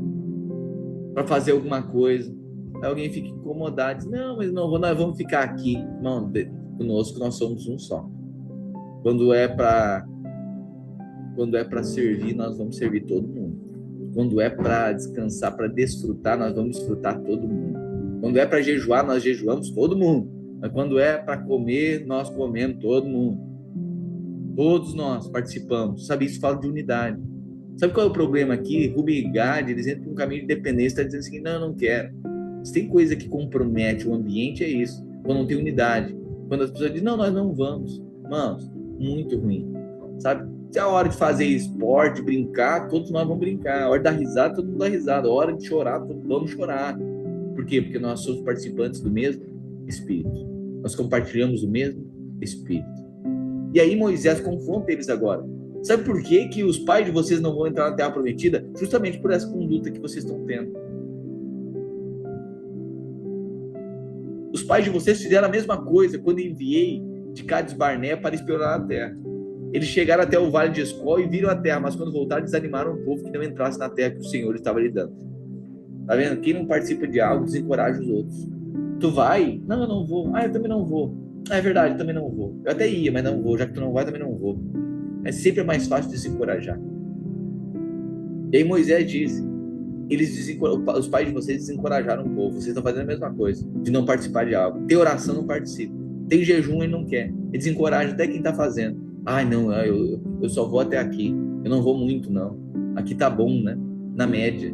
para fazer alguma coisa. Aí alguém fica incomodado, diz: não, mas não, nós vamos ficar aqui. Não, conosco nós somos um só. Quando é para servir, nós vamos servir todo mundo. Quando é para descansar, para desfrutar, nós vamos desfrutar todo mundo. Quando é para jejuar, nós jejuamos todo mundo. Mas quando é para comer, nós comemos todo mundo. Todos nós participamos. Sabe, isso fala de unidade. Sabe qual é o problema aqui? Ruben e Gad, eles entram em um caminho de dependência, está dizendo assim: não, eu não quero. Se tem coisa que compromete o ambiente, é isso. Quando não tem unidade. Quando as pessoas dizem: não, nós não vamos. Mano, muito ruim. Sabe? Se é a hora de fazer esporte, brincar, todos nós vamos brincar. A hora de dar risada, todo mundo dá risada. A hora de chorar, todos vamos chorar. Por quê? Porque nós somos participantes do mesmo Espírito. Nós compartilhamos o mesmo Espírito. E aí Moisés confronta eles agora. Sabe por quê que os pais de vocês não vão entrar na terra prometida? Justamente por essa conduta que vocês estão tendo. Os pais de vocês fizeram a mesma coisa quando enviei de Cades Barneia para espionar a terra. Eles chegaram até o vale de Escol e viram a terra, mas quando voltaram desanimaram o povo que não entrasse na terra que o Senhor estava lhe dando. Tá vendo? Quem não participa de algo desencoraja os outros. Tu vai? Não, eu não vou. Eu também não vou. É verdade, eu também não vou. Eu até ia, mas não vou. Já que tu não vai, eu também não vou. É sempre mais fácil desencorajar. E aí Moisés disse: os pais de vocês desencorajaram o povo. Vocês estão fazendo a mesma coisa, de não participar de algo. Tem oração, não participa. Tem jejum e não quer. E desencoraja até quem está fazendo. Não, eu só vou até aqui. Eu não vou muito, não. Aqui tá bom, né? Na média.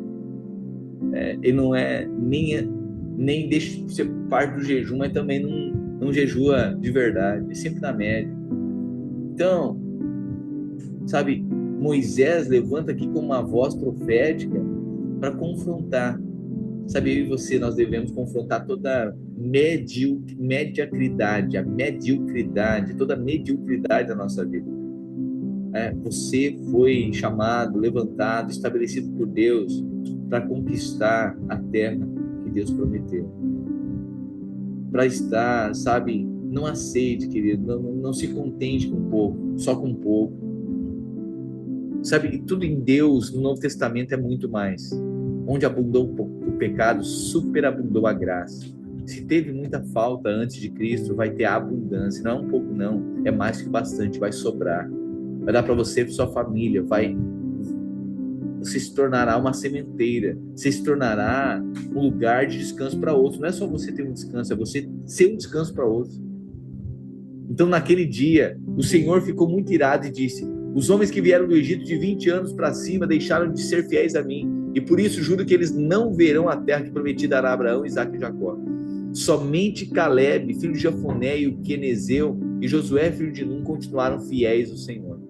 Ele não é nem deixa de ser parte do jejum, mas também não jejua de verdade. É sempre na média. Então, sabe, Moisés levanta aqui com uma voz profética para confrontar. Sabe, eu e você, nós devemos confrontar toda a mediocridade, toda a mediocridade da nossa vida. Você foi chamado, levantado, estabelecido por Deus para conquistar a terra que Deus prometeu. Para estar, sabe, não aceite, querido, não se contente com pouco, só com pouco. Sabe, tudo em Deus, no Novo Testamento, é muito mais. Onde abundou o pecado, superabundou a graça. Se teve muita falta antes de Cristo, vai ter abundância. Não é um pouco, não. É mais que bastante, vai sobrar. Vai dar para você e para sua família. Você se tornará uma sementeira. Você se tornará um lugar de descanso para outros. Não é só você ter um descanso, é você ser um descanso para outros. Então, naquele dia, o Senhor ficou muito irado e disse: os homens que vieram do Egito de 20 anos para cima deixaram de ser fiéis a mim, e por isso juro que eles não verão a terra que prometi dar a Abraão, Isaque e Jacó. Somente Caleb, filho de Jefoné, e o Quenezeu, e Josué, filho de Nun, continuaram fiéis ao Senhor.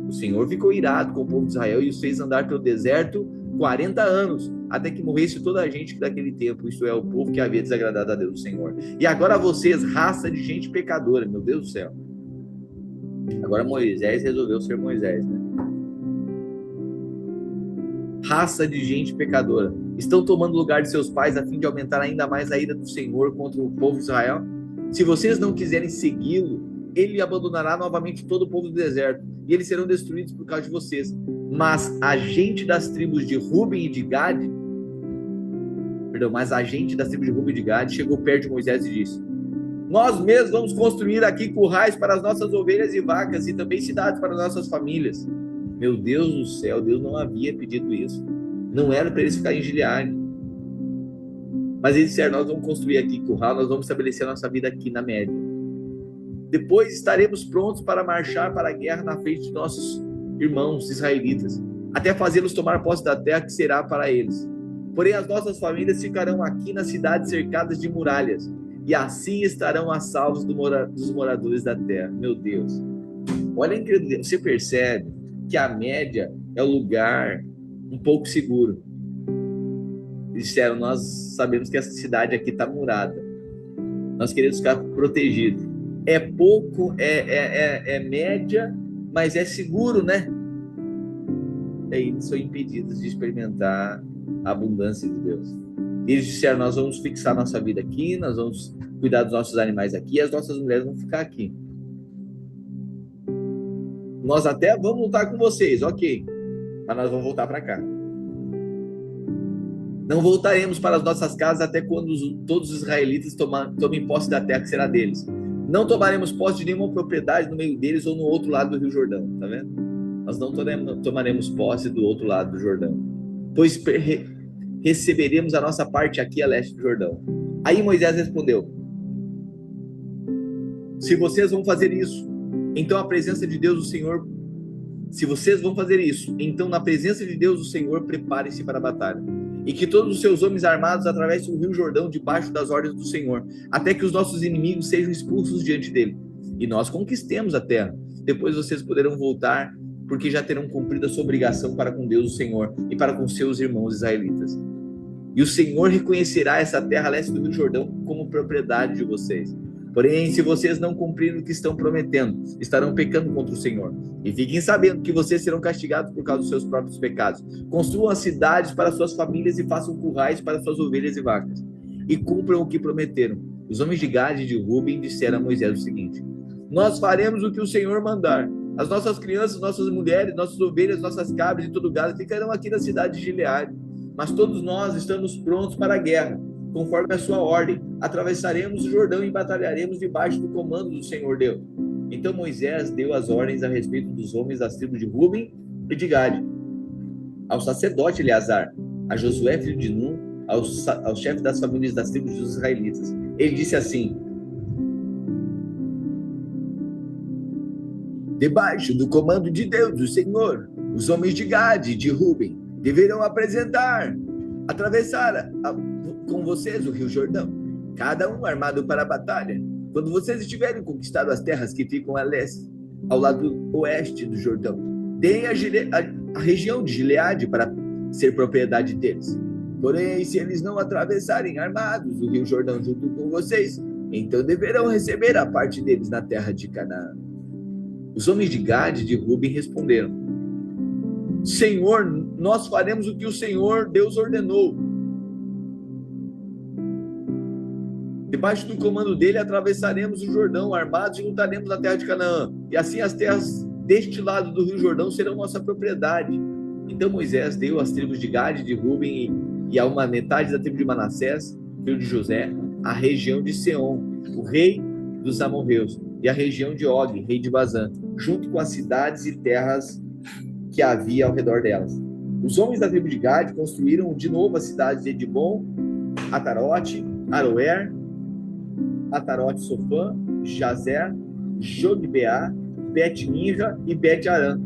O Senhor ficou irado com o povo de Israel e os fez andar pelo deserto 40 anos, até que morresse toda a gente daquele tempo, isto é, o povo que havia desagradado a Deus, o Senhor. E agora vocês, raça de gente pecadora, meu Deus do céu. Agora Moisés resolveu ser Moisés, né? Raça de gente pecadora, estão tomando o lugar de seus pais a fim de aumentar ainda mais a ira do Senhor contra o povo de Israel? Se vocês não quiserem segui-lo, ele abandonará novamente todo o povo do deserto, e eles serão destruídos por causa de vocês. Mas a gente das tribos de Ruben e de Gade, chegou perto de Moisés e disse: nós mesmos vamos construir aqui currais para as nossas ovelhas e vacas, e também cidades para nossas famílias. Meu Deus do céu, Deus não havia pedido isso. Não era para eles ficarem em Gileade. Mas eles disseram: nós vamos construir aqui curral, nós vamos estabelecer a nossa vida aqui na média. Depois estaremos prontos para marchar para a guerra na frente de nossos irmãos israelitas, até fazê-los tomar posse da terra que será para eles. Porém, as nossas famílias ficarão aqui nas cidades cercadas de muralhas, e assim estarão a salvos dos moradores da terra. Meu Deus, olha a incredulidade. Você percebe que a média é o lugar um pouco seguro. Eles disseram: nós sabemos que essa cidade aqui está murada, nós queremos ficar protegidos. É pouco, é média, mas é seguro, né? E aí eles são impedidos de experimentar a abundância de Deus. Eles disseram: nós vamos fixar nossa vida aqui, nós vamos cuidar dos nossos animais aqui, e as nossas mulheres vão ficar aqui. Nós até vamos lutar com vocês, ok, mas nós vamos voltar para cá. Não voltaremos para as nossas casas até quando todos os israelitas tomem posse da terra que será deles. Não tomaremos posse de nenhuma propriedade no meio deles ou no outro lado do Rio Jordão, tá vendo? Nós não tomaremos posse do outro lado do Jordão, pois receberemos a nossa parte aqui a leste do Jordão. Aí Moisés respondeu: se vocês vão fazer isso, então a presença de Deus, o Senhor, se vocês vão fazer isso, então na presença de Deus, o Senhor, preparem-se para a batalha, e que todos os seus homens armados atravessem o Rio Jordão debaixo das ordens do Senhor, até que os nossos inimigos sejam expulsos diante dele, e nós conquistemos a terra. Depois vocês poderão voltar, porque já terão cumprido a sua obrigação para com Deus, o Senhor, e para com seus irmãos israelitas. E o Senhor reconhecerá essa terra a leste do Rio Jordão como propriedade de vocês. Porém, se vocês não cumprirem o que estão prometendo, estarão pecando contra o Senhor. E fiquem sabendo que vocês serão castigados por causa dos seus próprios pecados. Construam as cidades para suas famílias e façam currais para suas ovelhas e vacas. E cumpram o que prometeram. Os homens de Gade e de Ruben disseram a Moisés o seguinte: nós faremos o que o Senhor mandar. As nossas crianças, nossas mulheres, nossas ovelhas, nossas cabras e todo gado ficarão aqui na cidade de Gileade. Mas todos nós estamos prontos para a guerra. Conforme a sua ordem, atravessaremos o Jordão e batalharemos debaixo do comando do Senhor Deus. Então Moisés deu as ordens a respeito dos homens das tribos de Ruben e de Gade, ao sacerdote Eleazar, a Josué, filho de Nun, ao chefe das famílias das tribos dos israelitas. Ele disse assim: debaixo do comando de Deus, o Senhor, os homens de Gade e de Ruben deverão atravessar com vocês o Rio Jordão, cada um armado para a batalha. Quando vocês estiverem conquistado as terras que ficam a leste, ao lado oeste do Jordão, deem a região de Gileade para ser propriedade deles. Porém, se eles não atravessarem armados o Rio Jordão junto com vocês, então deverão receber a parte deles na terra de Canaã. Os homens de Gade e de Ruben responderam: Senhor, nós faremos o que o Senhor Deus ordenou. Debaixo do comando dele atravessaremos o Jordão armados e lutaremos na terra de Canaã. E assim as terras deste lado do Rio Jordão serão nossa propriedade. Então Moisés deu às tribos de Gade e de Ruben e a uma metade da tribo de Manassés, filho de José, a região de Seom, o rei dos amorreus, e a região de Og, rei de Bazã, junto com as cidades e terras que havia ao redor delas. Os homens da tribo de Gade construíram de novo as cidades de Edibon, Atarote, Aroer, Atarote Sofã, Jazer, Jogbeá, Bet-Ninja e Bet-Arã.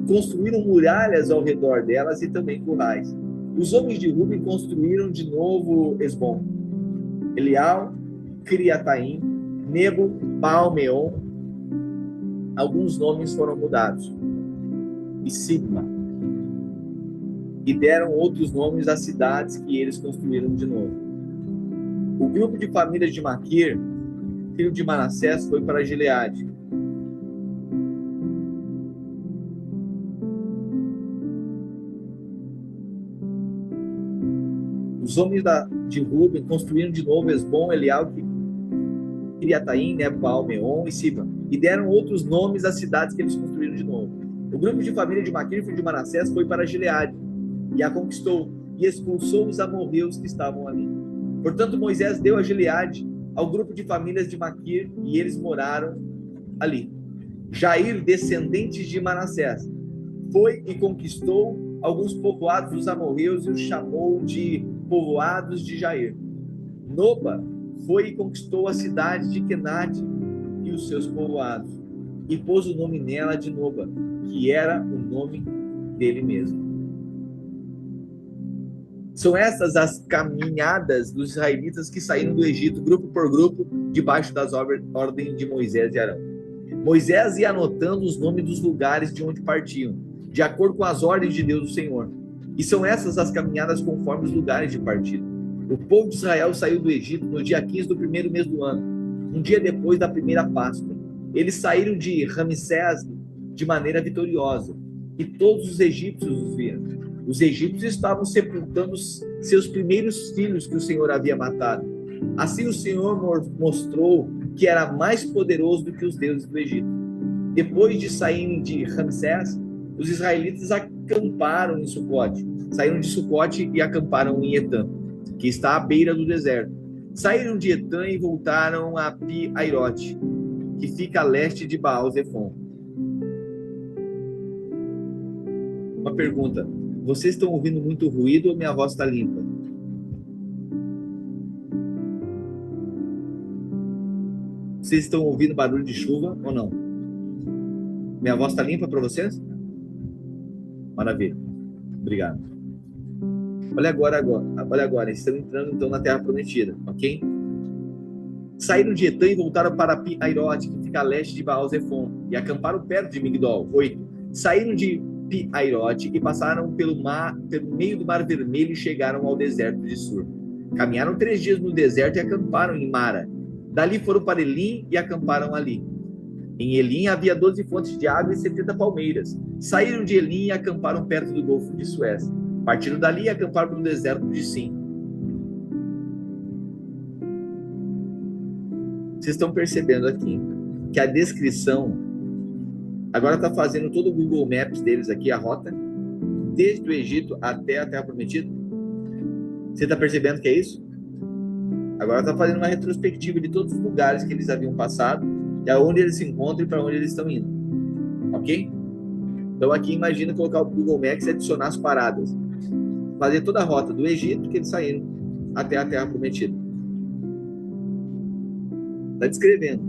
Construíram muralhas ao redor delas e também currais. Os homens de Ruben construíram de novo Esbom, Elial, Criataim, Nebo, Baal-Meon. Alguns nomes foram mudados. E Sigma. E deram outros nomes às cidades que eles construíram de novo. O grupo de famílias de Maquir, filho de Manassés, foi para Gileade. Os homens de Ruben construíram de novo Esbom, Elial, Criataim, Nebo, Baal-Meon e Siba, e deram outros nomes às cidades que eles construíram de novo. O grupo de família de Maquir, filho de Manassés, foi para Gileade, e a conquistou, e expulsou os amorreus que estavam ali. Portanto, Moisés deu a Gileade ao grupo de famílias de Maquir, e eles moraram ali. Jair, descendentes de Manassés, foi e conquistou alguns povoados dos amorreus e os chamou de povoados de Jair. Noba foi e conquistou a cidade de Kenate e os seus povoados, e pôs o nome nela de Noba, que era o nome dele mesmo. São essas as caminhadas dos israelitas que saíram do Egito, grupo por grupo, debaixo das ordens de Moisés e Arão. Moisés ia anotando os nomes dos lugares de onde partiam, de acordo com as ordens de Deus, o Senhor. E são essas as caminhadas conforme os lugares de partida. O povo de Israel saiu do Egito no dia 15 do primeiro mês do ano, um dia depois da primeira Páscoa. Eles saíram de Ramsés de maneira vitoriosa, e todos os egípcios os viram. Os egípcios estavam sepultando seus primeiros filhos que o Senhor havia matado. Assim o Senhor mostrou que era mais poderoso do que os deuses do Egito. Depois de saírem de Ramsés, os israelitas acamparam em Sucote. Saíram de Sucote e acamparam em Etã, que está à beira do deserto. Saíram de Etã e voltaram a Pi-Airote, que fica a leste de Baal-Zephon. Uma pergunta: vocês estão ouvindo muito ruído ou minha voz está limpa? Vocês estão ouvindo barulho de chuva ou não? Minha voz está limpa para vocês? Maravilha. Obrigado. Olha agora. Estão entrando então na Terra Prometida, ok? Saíram de Etã e voltaram para Pi-Airote, que fica a leste de Baal-Zephon, e acamparam perto de Migdol. 8. Saíram de Pi-Airote e passaram pelo meio do Mar Vermelho e chegaram ao deserto de Sur. Caminharam 3 dias no deserto e acamparam em Mara. Dali foram para Elim e acamparam ali. Em Elim havia 12 fontes de água e 70 palmeiras. Saíram de Elim e acamparam perto do Golfo de Suez. Partiram dali e acamparam no deserto de Sim. Vocês estão percebendo aqui que a descrição agora está fazendo todo o Google Maps deles aqui, a rota, desde o Egito até a Terra Prometida. Você está percebendo que é isso? Agora está fazendo uma retrospectiva de todos os lugares que eles haviam passado, e aonde eles se encontram e para onde eles estão indo. Ok? Então aqui imagina colocar o Google Maps e adicionar as paradas. Fazer toda a rota do Egito que eles saíram até a Terra Prometida. Está descrevendo.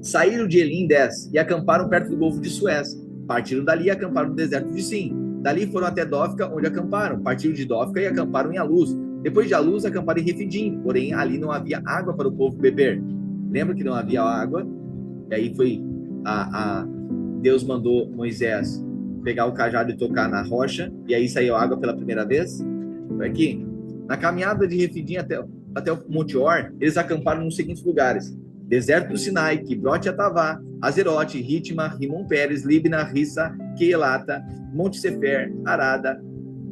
Saíram de Elim 10 e acamparam perto do Golfo de Suez. Partiram dali e acamparam no deserto de Sim. Dali foram até Dófica, onde acamparam. Partiram de Dófica e acamparam em Aluz. Depois de Aluz, acamparam em Refidim. Porém, ali não havia água para o povo beber. Lembra que não havia água? E aí foi Deus mandou Moisés pegar o cajado e tocar na rocha. E aí saiu água pela primeira vez. Foi aqui. Na caminhada de Refidim até o Monte Or, eles acamparam nos seguintes lugares: Deserto do Sinai, Quibrote Atavá, Azerote, Ritma, Rimon Pérez, Libna, Rissa, Queilata, Monte Sefer, Arada,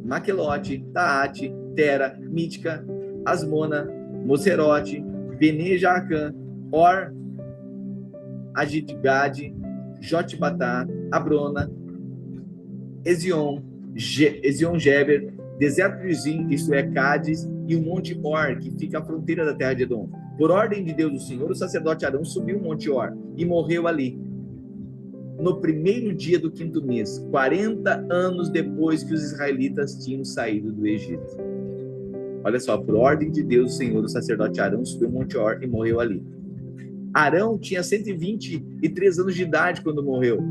Maquelote, Taate, Tera, Mítica, Asmona, Mocerote, Bene Jaacã, Or, Agidgade, Jotbatá, Abrona, Ezion-Geber, Deserto de Zim, isto é, Cádiz, e o Monte Or, que fica à fronteira da terra de Edom. Por ordem de Deus, o Senhor, o sacerdote Arão subiu o Monte Or e morreu ali, no primeiro dia do 5º mês, 40 anos depois que os israelitas tinham saído do Egito. Olha só, por ordem de Deus, o Senhor, o sacerdote Arão subiu o Monte Or e morreu ali. Arão tinha 123 anos de idade quando morreu.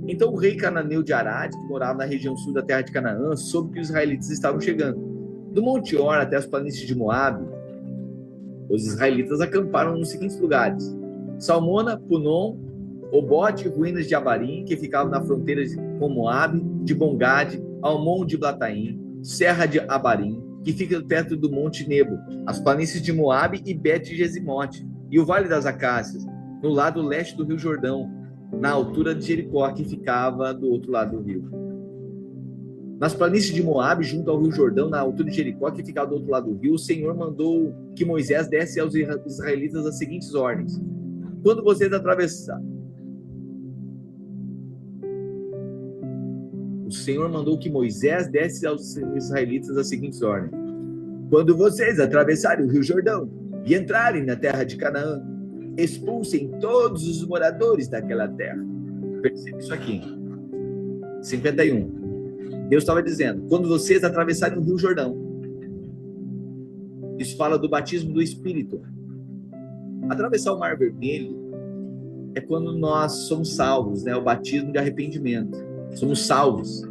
Então o rei cananeu de Arad, que morava na região sul da terra de Canaã, soube que os israelitas estavam chegando. Do Monte Or até as planícies de Moabe, os israelitas acamparam nos seguintes lugares: Salmona, Punon, Obote, ruínas de Abarim, que ficavam na fronteira com Moabe, de Bongade, Almon de Blataim, Serra de Abarim, que fica perto do Monte Nebo, as planícies de Moabe e Bet-Gesimote, e o Vale das Acácias, no lado leste do Rio Jordão, na altura de Jericó, que ficava do outro lado do rio. Nas planícies de Moabe, junto ao Rio Jordão, na altura de Jericó, que ficava do outro lado do rio, o Senhor mandou que Moisés desse aos israelitas as seguintes ordens: quando vocês atravessarem, o Senhor mandou que Moisés desse aos israelitas as seguintes ordens: quando vocês atravessarem o Rio Jordão e entrarem na terra de Canaã, expulsem todos os moradores daquela terra. Percebe isso aqui. 51. Deus estava dizendo: quando vocês atravessarem o Rio Jordão, isso fala do batismo do Espírito. Atravessar o Mar Vermelho é quando nós somos salvos, né? O batismo de arrependimento. Somos salvos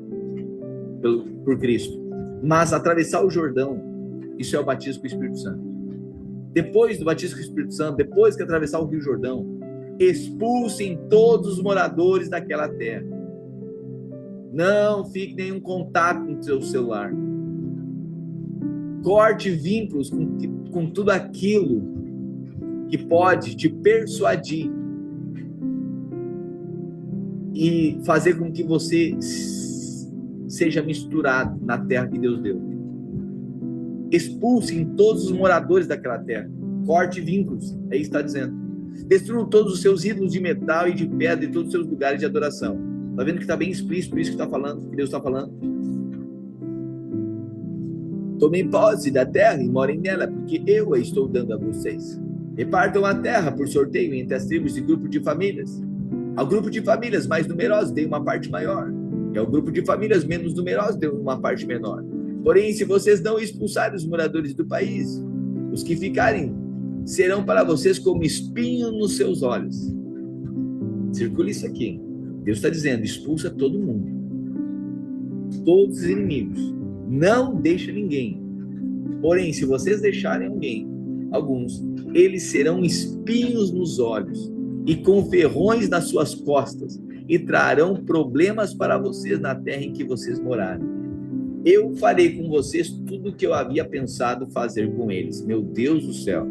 por Cristo. Mas atravessar o Jordão, isso é o batismo com o Espírito Santo. Depois do batismo com o Espírito Santo, depois que atravessar o Rio Jordão, expulsem todos os moradores daquela terra. Não fique nenhum contato com o seu celular. Corte vínculos com tudo aquilo que pode te persuadir e fazer com que você seja misturado na terra que Deus deu. Expulsem todos os moradores daquela terra. Corte vínculos, é isso que está dizendo. Destruam todos os seus ídolos de metal e de pedra e todos os seus lugares de adoração. Está vendo que está bem explícito isso que está falando, que Deus está falando? Tomem posse da terra e morem nela, porque eu a estou dando a vocês. Repartam a terra por sorteio entre as tribos e grupo de famílias. Ao grupo de famílias mais numerosos dê uma parte maior, e ao grupo de famílias menos numerosos dê uma parte menor. Porém, se vocês não expulsarem os moradores do país, os que ficarem serão para vocês como espinho nos seus olhos. Circula isso aqui. Deus está dizendo: expulsa todo mundo, todos os inimigos, não deixa ninguém. Porém, se vocês deixarem alguns, eles serão espinhos nos olhos e com ferrões nas suas costas, e trarão problemas para vocês na terra em que vocês morarem. Eu farei com vocês tudo o que eu havia pensado fazer com eles. Meu Deus do céu,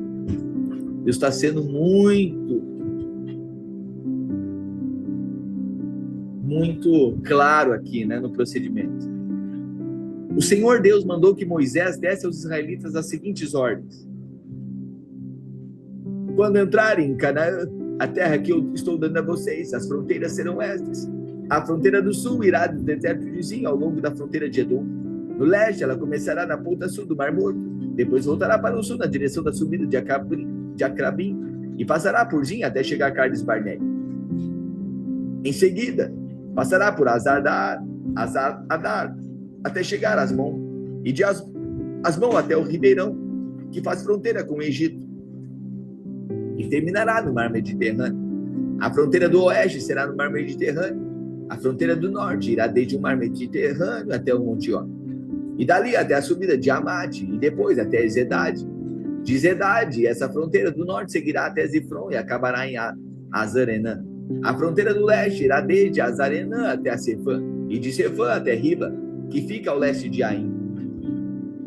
Deus está sendo muito claro aqui, né, no procedimento. O Senhor Deus mandou que Moisés desse aos israelitas as seguintes ordens: quando entrarem em Canaã, a terra que eu estou dando a vocês, as fronteiras serão estas. A fronteira do sul irá do deserto de Zin ao longo da fronteira de Edom. No leste, ela começará na ponta sul do Mar Morto, depois voltará para o sul na direção da subida de Acrabim e passará por Zin até chegar a Cades Barnea. Em seguida, passará por Azar-Adar até chegar a Asmon, e de Asmon até o Ribeirão, que faz fronteira com o Egito, e terminará no Mar Mediterrâneo. A fronteira do oeste será no Mar Mediterrâneo. A fronteira do norte irá desde o Mar Mediterrâneo até o Monte Or, e dali até a subida de Amate, e depois até Zedade. De Zedade, essa fronteira do norte seguirá até Zifron e acabará em Azarenã. A fronteira do leste irá desde Azarenã até a Sefã, e de Sefã até Riba, que fica ao leste de Aim.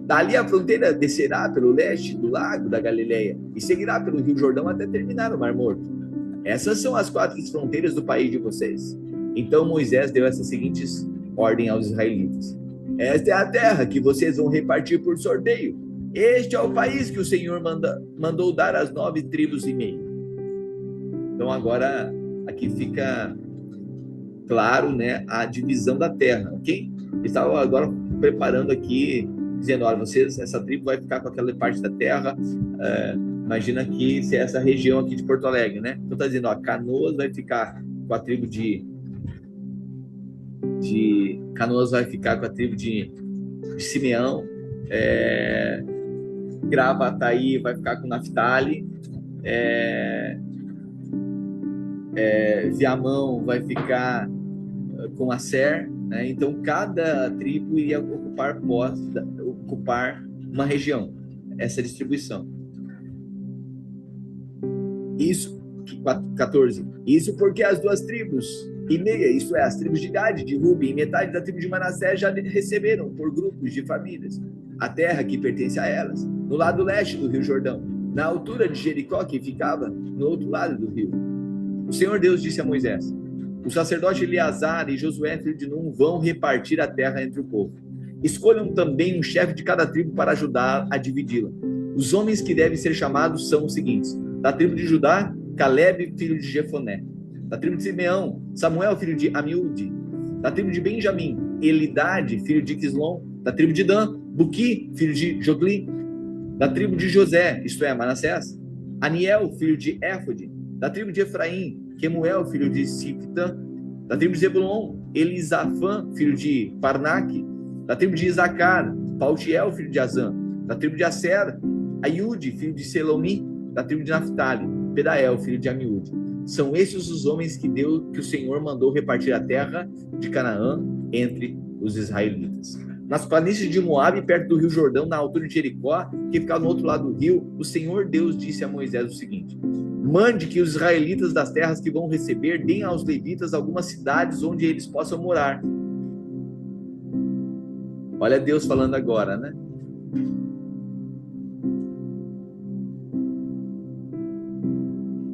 Dali a fronteira descerá pelo leste do lago da Galileia e seguirá pelo Rio Jordão até terminar no Mar Morto. Essas são as 4 fronteiras do país de vocês. Então Moisés deu essas seguintes ordens aos israelitas: esta é a terra que vocês vão repartir por sorteio. Este é o país que o Senhor mandou dar às 9 tribos e meio. Então agora aqui fica claro, né, a divisão da terra, ok? Estava agora preparando aqui dizendo, olha, vocês, essa tribo vai ficar com aquela parte da terra, imagina que se é essa região aqui de Porto Alegre, né? Então está dizendo, ó, Canoas vai ficar com a tribo de Canoas vai ficar com a tribo de Simeão, Gravataí vai ficar com Naftali, Viamão vai ficar com Aser, né? Então cada tribo ia ocupar uma região, essa distribuição. Isso, 14. Isso porque as 2 tribos e meia, isto é, as tribos de Gade, de Ruben e metade da tribo de Manassés já receberam por grupos de famílias a terra que pertence a elas, no lado leste do rio Jordão, na altura de Jericó, que ficava no outro lado do rio. O Senhor Deus disse a Moisés: o sacerdote Eleazar e Josué, filho de Num, vão repartir a terra entre o povo. Escolham também um chefe de cada tribo para ajudar a dividi-la. Os homens que devem ser chamados são os seguintes: da tribo de Judá, Caleb, filho de Jefoné; da tribo de Simeão, Samuel, filho de Amiúde; da tribo de Benjamim, Elidade, filho de Quislom; da tribo de Dan, Buqui, filho de Jogli; da tribo de José, isto é, Manassés, Aniel, filho de Éfode; da tribo de Efraim, Quemuel, filho de Sifta; da tribo de Zebulon, Elisafã, filho de Parnaque; da tribo de Isacar, Paltiel, filho de Azã; da tribo de Aser, Aiude, filho de Selomi; da tribo de Naftali, Pedael, filho de Amiúde. São esses os homens que o Senhor mandou repartir a terra de Canaã entre os israelitas. Nas planícies de Moabe, perto do rio Jordão, na altura de Jericó, que ficava no outro lado do rio, o Senhor Deus disse a Moisés o seguinte: mande que os israelitas das terras que vão receber deem aos levitas algumas cidades onde eles possam morar. Olha Deus falando agora, né?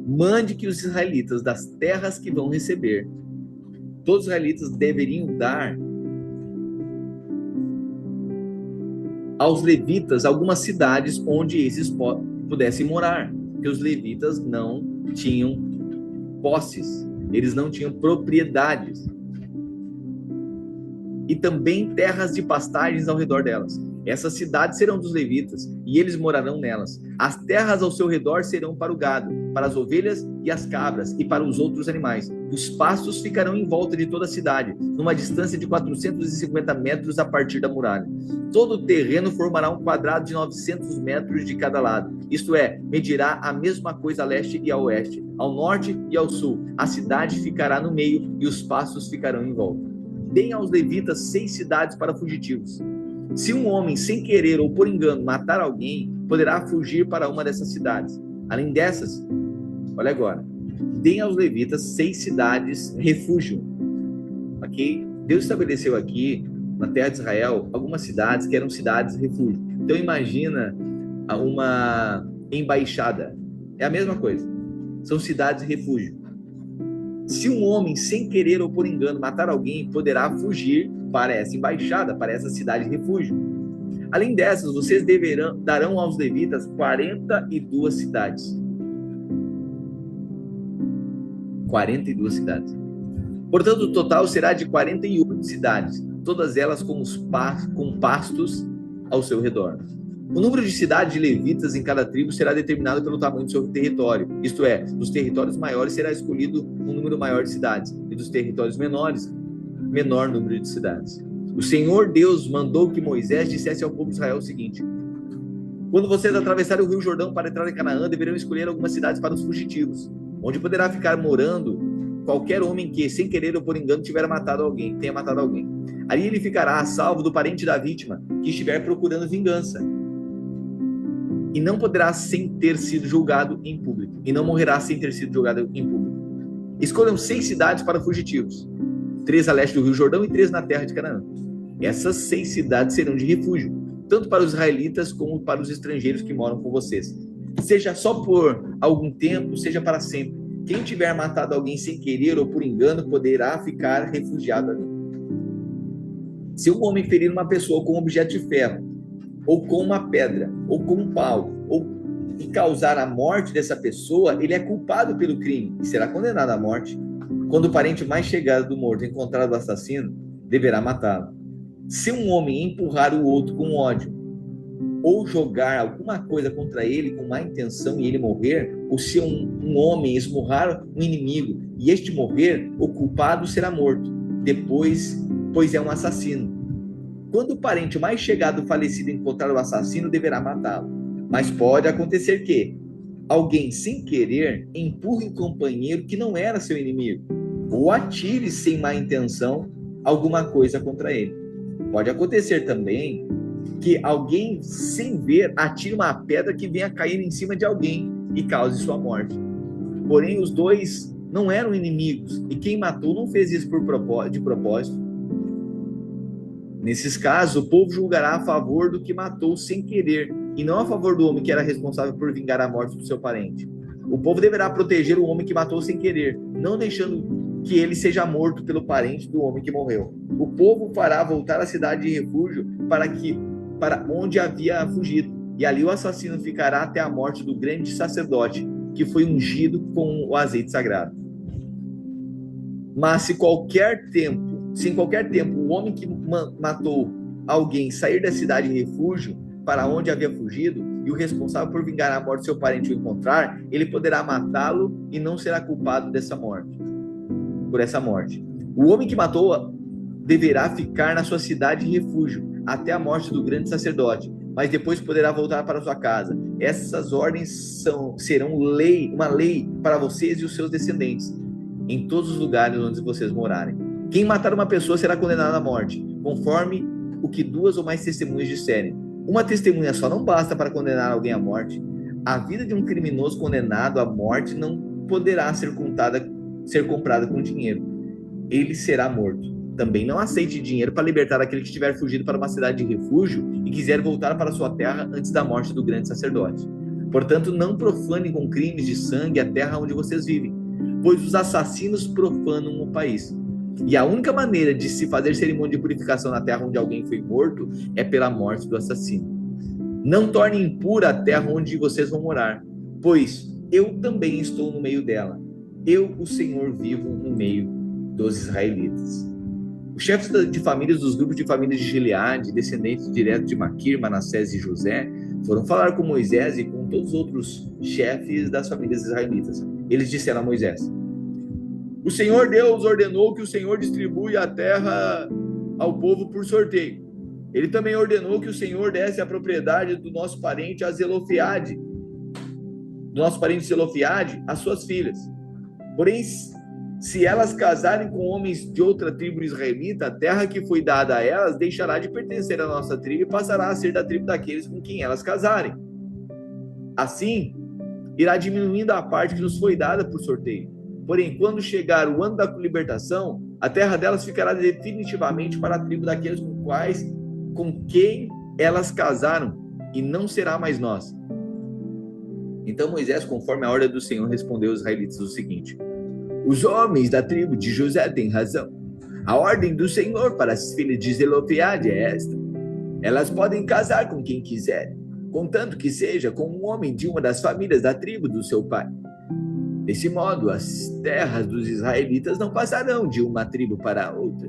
Mande que os israelitas das terras que vão receber, todos os israelitas deveriam dar aos levitas algumas cidades onde esses pudessem morar, porque os levitas não tinham posses, eles não tinham propriedades, e também terras de pastagens ao redor delas. Essas cidades serão dos levitas, e eles morarão nelas. As terras ao seu redor serão para o gado, para as ovelhas e as cabras, e para os outros animais. Os pastos ficarão em volta de toda a cidade, numa distância de 450 metros a partir da muralha. Todo o terreno formará um quadrado de 900 metros de cada lado, isto é, medirá a mesma coisa a leste e a oeste, ao norte e ao sul. A cidade ficará no meio e os pastos ficarão em volta. Deem aos levitas 6 cidades para fugitivos. Se um homem, sem querer ou por engano, matar alguém, poderá fugir para uma dessas cidades. Além dessas, olha agora, deem aos levitas 6 cidades refúgio. Ok? Deus estabeleceu aqui, na terra de Israel, algumas cidades que eram cidades refúgio. Então imagina uma embaixada. É a mesma coisa. São cidades refúgio. Se um homem, sem querer ou por engano, matar alguém, poderá fugir para essa embaixada, para essa cidade de refúgio. Além dessas, vocês darão aos levitas 42 cidades. 42 cidades. Portanto, o total será de 48 cidades, todas elas com pastos ao seu redor. O número de cidades de levitas em cada tribo será determinado pelo tamanho do seu território. Isto é, dos territórios maiores será escolhido um número maior de cidades, e dos territórios menores, menor número de cidades. O Senhor Deus mandou que Moisés dissesse ao povo de Israel o seguinte: quando vocês atravessarem o rio Jordão para entrar em Canaã, deverão escolher algumas cidades para os fugitivos, onde poderá ficar morando qualquer homem que, sem querer ou por engano, tenha matado alguém. Ali ele ficará a salvo do parente da vítima que estiver procurando vingança, e não poderá sem ter sido julgado em público, e não morrerá sem ter sido julgado em público. Escolham 6 cidades para fugitivos, 3 a leste do rio Jordão e 3 na terra de Canaã. Essas 6 cidades serão de refúgio, tanto para os israelitas como para os estrangeiros que moram com vocês. Seja só por algum tempo, seja para sempre. Quem tiver matado alguém sem querer ou por engano poderá ficar refugiado ali. Se um homem ferir uma pessoa com um objeto de ferro, ou com uma pedra, ou com um pau, e causar a morte dessa pessoa, ele é culpado pelo crime e será condenado à morte. Quando o parente mais chegado do morto encontrar o assassino, deverá matá-lo. Se um homem empurrar o outro com ódio, ou jogar alguma coisa contra ele com má intenção e ele morrer, ou se um homem esmurrar um inimigo e este morrer, o culpado será morto, depois, pois é um assassino. Quando o parente mais chegado do falecido encontrar o assassino, deverá matá-lo. Mas pode acontecer que alguém, sem querer, empurre um companheiro que não era seu inimigo, ou atire sem má intenção alguma coisa contra ele. Pode acontecer também que alguém, sem ver, atire uma pedra que venha cair em cima de alguém e cause sua morte. Porém, os dois não eram inimigos, e quem matou não fez isso de propósito. Nesses casos, o povo julgará a favor do que matou sem querer, e não a favor do homem que era responsável por vingar a morte do seu parente. O povo deverá proteger o homem que matou sem querer, não deixando que ele seja morto pelo parente do homem que morreu. O povo fará voltar à cidade de refúgio para onde havia fugido, e ali o assassino ficará até a morte do grande sacerdote, que foi ungido com o azeite sagrado. Mas se em qualquer tempo o homem que matou alguém sair da cidade de refúgio para onde havia fugido, e o responsável por vingar a morte do seu parente o encontrar, ele poderá matá-lo e não será culpado por essa morte. O homem que matou deverá ficar na sua cidade de refúgio até a morte do grande sacerdote, mas depois poderá voltar para sua casa. Essas ordens serão uma lei para vocês e os seus descendentes, em todos os lugares onde vocês morarem. Quem matar uma pessoa será condenado à morte, conforme o que 2 ou mais testemunhas disserem. Uma testemunha só não basta para condenar alguém à morte. A vida de um criminoso condenado à morte não poderá ser comprada com dinheiro. Ele será morto. Também não aceite dinheiro para libertar aquele que tiver fugido para uma cidade de refúgio e quiser voltar para sua terra antes da morte do grande sacerdote. Portanto, não profanem com crimes de sangue a terra onde vocês vivem, pois os assassinos profanam o país. E a única maneira de se fazer cerimônia de purificação na terra onde alguém foi morto é pela morte do assassino. Não torne impura a terra onde vocês vão morar, pois eu também estou no meio dela. Eu, o Senhor, vivo no meio dos israelitas. Os chefes de famílias dos grupos de famílias de Gileade, descendentes diretos de Maquir, Manassés e José, foram falar com Moisés e com todos os outros chefes das famílias israelitas. Eles disseram a Moisés: o Senhor Deus ordenou que o Senhor distribua a terra ao povo por sorteio. Ele também ordenou que o Senhor desse a propriedade do nosso parente Zelofiade, às suas filhas. Porém, se elas casarem com homens de outra tribo israelita, a terra que foi dada a elas deixará de pertencer à nossa tribo e passará a ser da tribo daqueles com quem elas casarem. Assim, irá diminuindo a parte que nos foi dada por sorteio. Porém, quando chegar o ano da libertação, a terra delas ficará definitivamente para a tribo daqueles com quem elas casaram, e não será mais nossa. Então Moisés, conforme a ordem do Senhor, respondeu aos israelitas o seguinte: os homens da tribo de José têm razão. A ordem do Senhor para as filhas de Zelofiade é esta: elas podem casar com quem quiserem, contanto que seja com um homem de uma das famílias da tribo do seu pai. Desse modo, as terras dos israelitas não passarão de uma tribo para outra,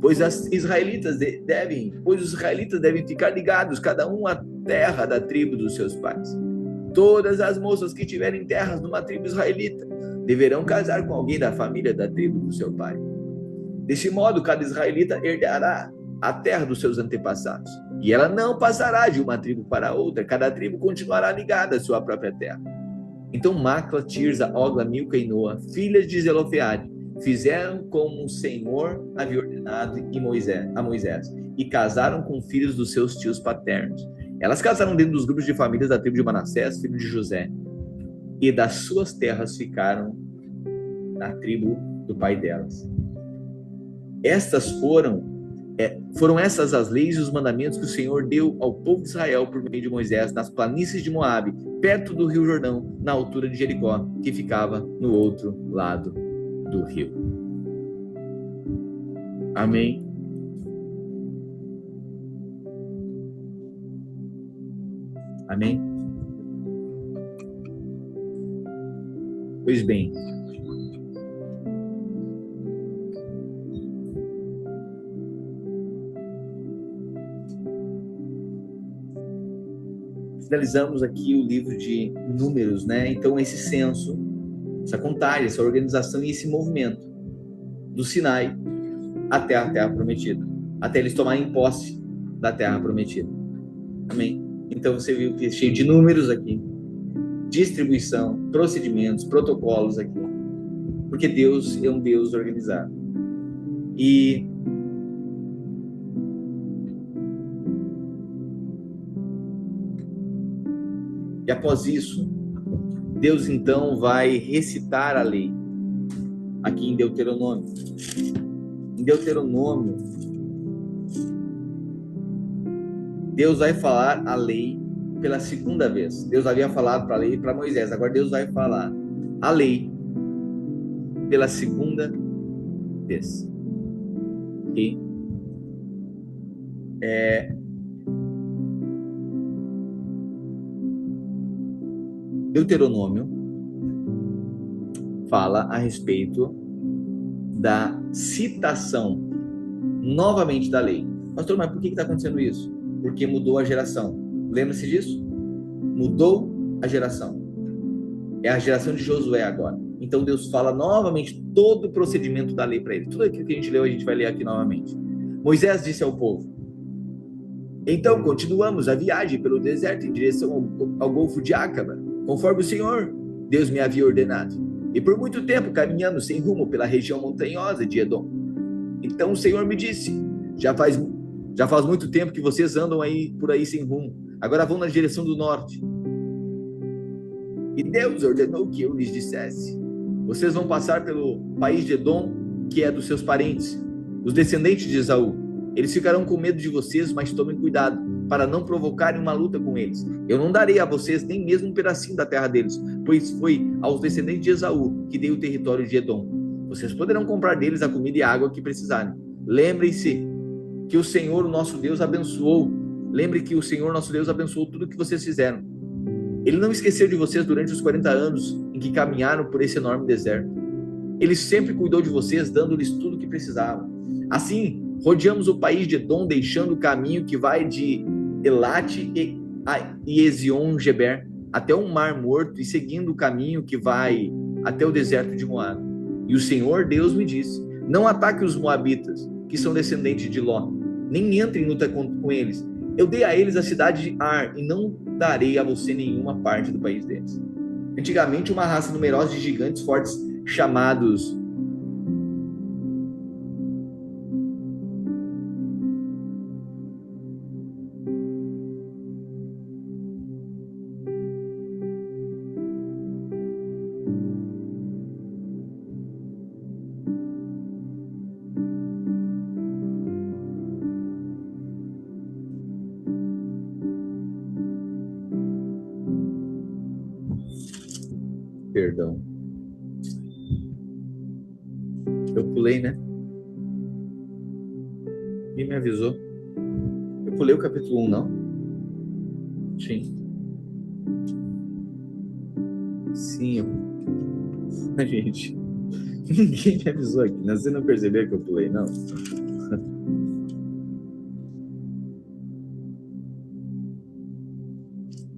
pois os israelitas devem ficar ligados, cada um à terra da tribo dos seus pais. Todas as moças que tiverem terras numa tribo israelita deverão casar com alguém da família da tribo do seu pai. Desse modo, cada israelita herdará a terra dos seus antepassados, e ela não passará de uma tribo para outra, cada tribo continuará ligada à sua própria terra. Então Macla, Tirza, Ogla, Milca e Noa, filhas de Zelofeade, fizeram como o Senhor havia ordenado a Moisés, e casaram com filhos dos seus tios paternos. Elas casaram dentro dos grupos de famílias da tribo de Manassés, filho de José, e das suas terras ficaram na tribo do pai delas. Estas foram essas as leis e os mandamentos que o Senhor deu ao povo de Israel por meio de Moisés nas planícies de Moabe, perto do rio Jordão, na altura de Jericó, que ficava no outro lado do rio. Amém. Amém. Pois bem, finalizamos aqui o livro de Números, né? Então, esse censo, essa contagem, essa organização e esse movimento do Sinai até a Terra Prometida, até eles tomarem posse da Terra Prometida. Amém? Então, você viu que é cheio de números aqui, distribuição, procedimentos, protocolos aqui, porque Deus é um Deus organizado. E após isso, Deus então vai recitar a lei aqui em Deuteronômio. Em Deuteronômio, Deus vai falar a lei pela segunda vez. Deus havia falado para a lei para Moisés, agora Deus vai falar a lei pela segunda vez. E Deuteronômio fala a respeito da citação novamente da lei. Pastor, mas por que está acontecendo isso? Porque mudou a geração. Lembra-se disso? Mudou a geração. É a geração de Josué agora. Então Deus fala novamente todo o procedimento da lei para ele. Tudo aquilo que a gente leu, a gente vai ler aqui novamente. Moisés disse ao povo: então continuamos a viagem pelo deserto em direção ao Golfo de Acaba, conforme o Senhor Deus me havia ordenado. E por muito tempo caminhando sem rumo pela região montanhosa de Edom. Então o Senhor me disse: já faz muito tempo que vocês andam por aí sem rumo. Agora vão na direção do norte. E Deus ordenou que eu lhes dissesse: vocês vão passar pelo país de Edom, que é dos seus parentes, os descendentes de Esaú. Eles ficarão com medo de vocês, mas tomem cuidado para não provocarem uma luta com eles. Eu não darei a vocês nem mesmo um pedacinho da terra deles, pois foi aos descendentes de Esaú que dei o território de Edom. Vocês poderão comprar deles a comida e a água que precisarem. Lembrem-se que o Senhor, o nosso Deus, abençoou. Lembre que o Senhor, nosso Deus, abençoou tudo o que vocês fizeram. Ele não esqueceu de vocês durante os 40 anos em que caminharam por esse enorme deserto. Ele sempre cuidou de vocês, dando-lhes tudo o que precisavam. Assim, rodeamos o país de Edom, deixando o caminho que vai de Elate e Ezion-Geber até o Mar Morto e seguindo o caminho que vai até o deserto de Moab. E o Senhor Deus me disse: não ataque os moabitas, que são descendentes de Ló, nem entre em luta com eles. Eu dei a eles a cidade de Ar e não darei a você nenhuma parte do país deles. Antigamente, uma raça numerosa de gigantes fortes chamados Perdão. Eu pulei, né? Quem me avisou? Eu pulei o capítulo 1, não? Sim. Sim. Gente, ninguém me avisou aqui. Você não percebeu que eu pulei, não?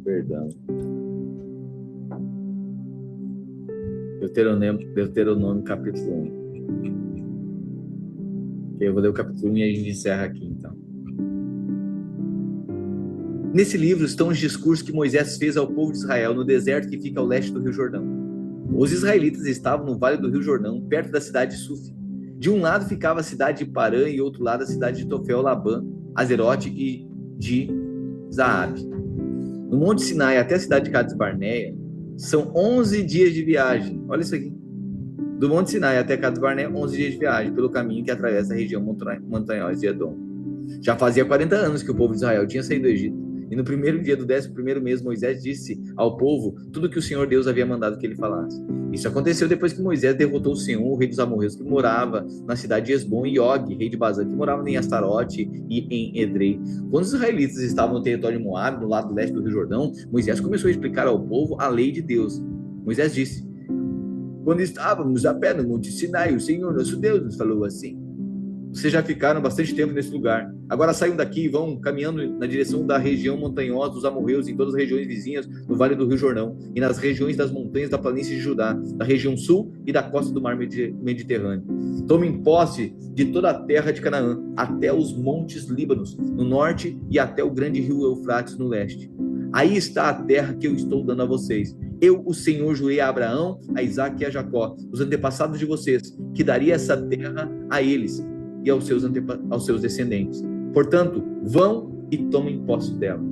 Perdão. Deuteronômio capítulo 1. Eu vou ler o capítulo 1 e a gente encerra aqui, então. Nesse livro estão os discursos que Moisés fez ao povo de Israel no deserto que fica ao leste do Rio Jordão. Os israelitas estavam no vale do Rio Jordão, perto da cidade de Suf. De um lado ficava a cidade de Parã e outro lado a cidade de Tofel, Labã, Azerote e de Zaabe. No Monte Sinai até a cidade de Cades Barneia são 11 dias de viagem. Olha isso aqui. Do Monte Sinai até Cades Barneia, 11 dias de viagem pelo caminho que atravessa a região montanhosa de Edom. Já fazia 40 anos que o povo de Israel tinha saído do Egito. E no primeiro dia do 11º mês, Moisés disse ao povo tudo que o Senhor Deus havia mandado que ele falasse. Isso aconteceu depois que Moisés derrotou o Senhor, o rei dos amorreus, que morava na cidade de Esbom, e Og, rei de Bazã, que morava em Astarote e em Edrei. Quando os israelitas estavam no território de Moab, no lado leste do Rio Jordão, Moisés começou a explicar ao povo a lei de Deus. Moisés disse: quando estávamos a pé no Monte Sinai, o Senhor, nosso Deus, nos falou assim: Vocês já ficaram bastante tempo nesse lugar. Agora saiam daqui e vão caminhando na direção da região montanhosa dos amorreus, em todas as regiões vizinhas, no Vale do Rio Jordão, e nas regiões das montanhas da planície de Judá, da região sul e da costa do mar Mediterrâneo. Tomem posse de toda a terra de Canaã, até os montes Líbanos, no norte, e até o grande rio Eufrates, no leste. Aí está a terra que eu estou dando a vocês. Eu, o Senhor, jurei a Abraão, a Isaque e a Jacó, os antepassados de vocês, que daria essa terra a eles e aos seus descendentes. Portanto, vão e tomem posse dela.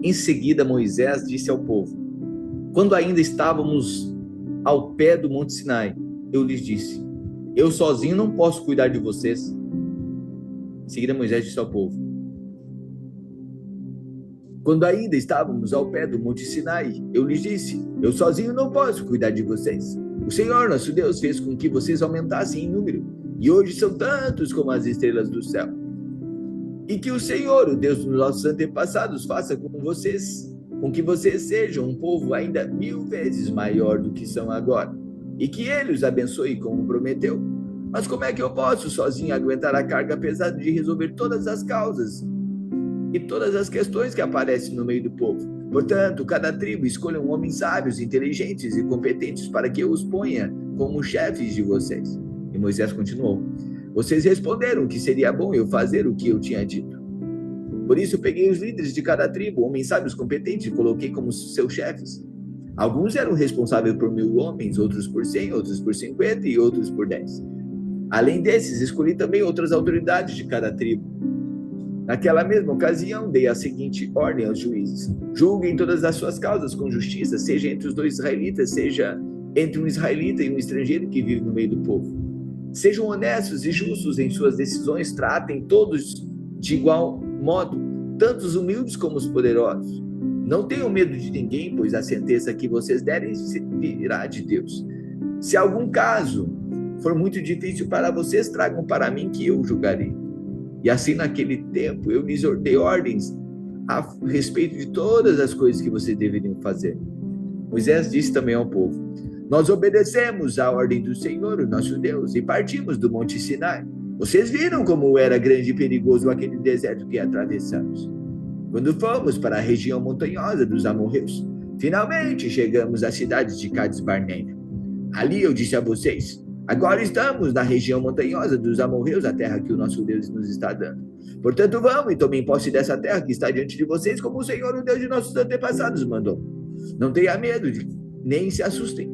Em seguida, Moisés disse ao povo: quando ainda estávamos ao pé do Monte Sinai, eu lhes disse: eu sozinho não posso cuidar de vocês. Em seguida, Moisés disse ao povo: quando ainda estávamos ao pé do Monte Sinai, eu lhes disse: eu sozinho não posso cuidar de vocês. O Senhor, nosso Deus, fez com que vocês aumentassem em número, e hoje são tantos como as estrelas do céu. E que o Senhor, o Deus dos nossos antepassados, faça com que vocês sejam um povo ainda 1000 vezes maior do que são agora, e que Ele os abençoe como prometeu. Mas como é que eu posso sozinho aguentar a carga pesada de resolver todas as causas e todas as questões que aparecem no meio do povo? Portanto, cada tribo escolha homens sábios, inteligentes e competentes para que eu os ponha como chefes de vocês. E Moisés continuou: vocês responderam que seria bom eu fazer o que eu tinha dito. Por isso eu peguei os líderes de cada tribo, homens sábios competentes, e coloquei como seus chefes. Alguns eram responsáveis por 1000 homens, outros por 100, outros por 50 e outros por 10. Além desses, escolhi também outras autoridades de cada tribo. Naquela mesma ocasião, dei a seguinte ordem aos juízes: julguem todas as suas causas com justiça, seja entre os 2 israelitas, seja entre um israelita e um estrangeiro que vive no meio do povo. Sejam honestos e justos em suas decisões, tratem todos de igual modo, tanto os humildes como os poderosos. Não tenham medo de ninguém, pois a sentença que vocês derem virá de Deus. Se algum caso for muito difícil para vocês, tragam para mim que eu julgarei. E assim, naquele tempo, eu lhes dei ordens a respeito de todas as coisas que vocês deveriam fazer. Moisés disse também ao povo: nós obedecemos à ordem do Senhor, o nosso Deus, e partimos do Monte Sinai. Vocês viram como era grande e perigoso aquele deserto que atravessamos. Quando fomos para a região montanhosa dos amorreus, finalmente chegamos à cidade de Cades Barneia. Ali eu disse a vocês: agora estamos na região montanhosa dos amorreus, a terra que o nosso Deus nos está dando. Portanto, vamos e tomem posse dessa terra que está diante de vocês, como o Senhor, o Deus de nossos antepassados, mandou. Não tenha medo, nem se assustem.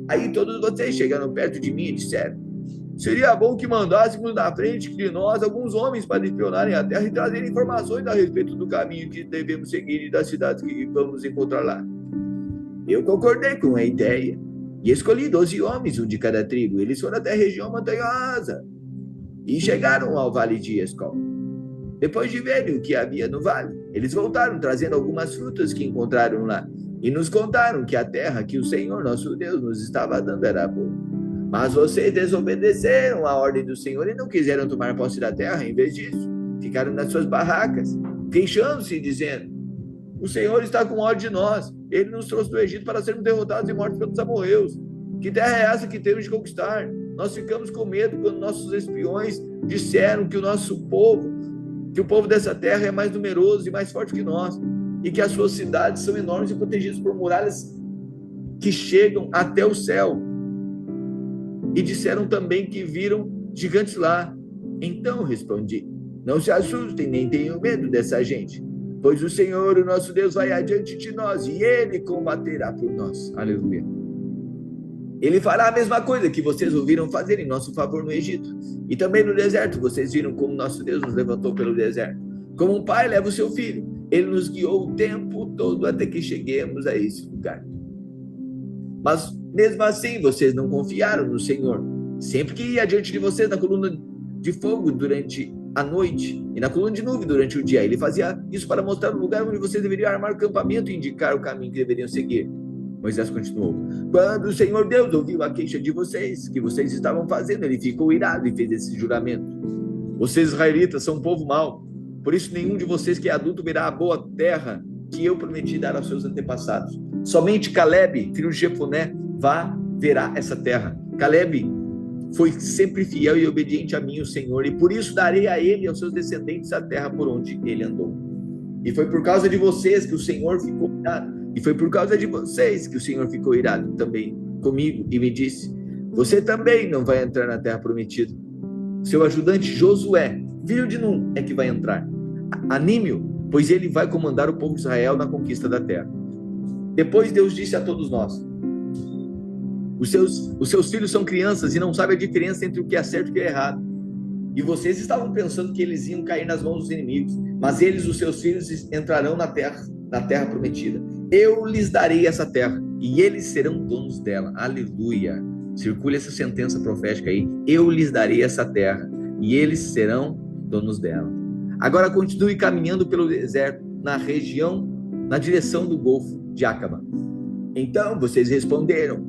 Aí todos vocês chegaram perto de mim e disseram: seria bom que mandássemos na frente de nós alguns homens para espionarem a terra e trazerem informações a respeito do caminho que devemos seguir e das cidades que vamos encontrar lá. Eu concordei com a ideia e escolhi 12 homens, um de cada tribo. Eles foram até a região montanhosa e chegaram ao vale de Escol. Depois de verem o que havia no vale, eles voltaram trazendo algumas frutas que encontraram lá e nos contaram que a terra que o Senhor, nosso Deus, nos estava dando era boa. Mas vocês desobedeceram a ordem do Senhor e não quiseram tomar posse da terra. Em vez disso, ficaram nas suas barracas, queixando-se e dizendo: o Senhor está com ódio de nós. Ele nos trouxe do Egito para sermos derrotados e mortos pelos amorreus. Que terra é essa que temos de conquistar? Nós ficamos com medo quando nossos espiões disseram que o povo dessa terra é mais numeroso e mais forte que nós, e que as suas cidades são enormes e protegidas por muralhas que chegam até o céu. E disseram também que viram gigantes lá. Então respondi: não se assustem, nem tenham medo dessa gente, pois o Senhor, o nosso Deus, vai adiante de nós e Ele combaterá por nós. Aleluia. Ele fará a mesma coisa que vocês ouviram fazer em nosso favor no Egito. E também no deserto, vocês viram como nosso Deus nos levantou pelo deserto. Como um pai leva o seu filho, Ele nos guiou o tempo todo até que cheguemos a esse lugar. Mas mesmo assim, vocês não confiaram no Senhor. Sempre que ia diante de vocês na coluna de fogo durante a noite e na coluna de nuvem durante o dia, Ele fazia isso para mostrar o lugar onde vocês deveriam armar o acampamento e indicar o caminho que deveriam seguir. Moisés continuou: quando o Senhor Deus ouviu a queixa de vocês, que vocês estavam fazendo, Ele ficou irado e fez esse juramento: vocês israelitas são um povo mau, por isso nenhum de vocês que é adulto verá a boa terra que eu prometi dar aos seus antepassados. Somente Caleb, filho de Jefoné, verá essa terra. Caleb foi sempre fiel e obediente a mim, o Senhor, e por isso darei a ele e aos seus descendentes a terra por onde ele andou. E foi por causa de vocês que o Senhor ficou irado. E foi por causa de vocês que o Senhor ficou irado também comigo e me disse: você também não vai entrar na terra prometida. Seu ajudante Josué, filho de Num, é que vai entrar. Anime-o, pois ele vai comandar o povo de Israel na conquista da terra. Depois Deus disse a todos nós: os seus filhos são crianças e não sabem a diferença entre o que é certo e o que é errado. E vocês estavam pensando que eles iam cair nas mãos dos inimigos, mas eles, os seus filhos, entrarão na terra prometida. Eu lhes darei essa terra e eles serão donos dela. Aleluia! Circule essa sentença profética aí. Eu lhes darei essa terra e eles serão donos dela. Agora continue caminhando pelo deserto, na direção do Golfo de Acaba. Então vocês responderam: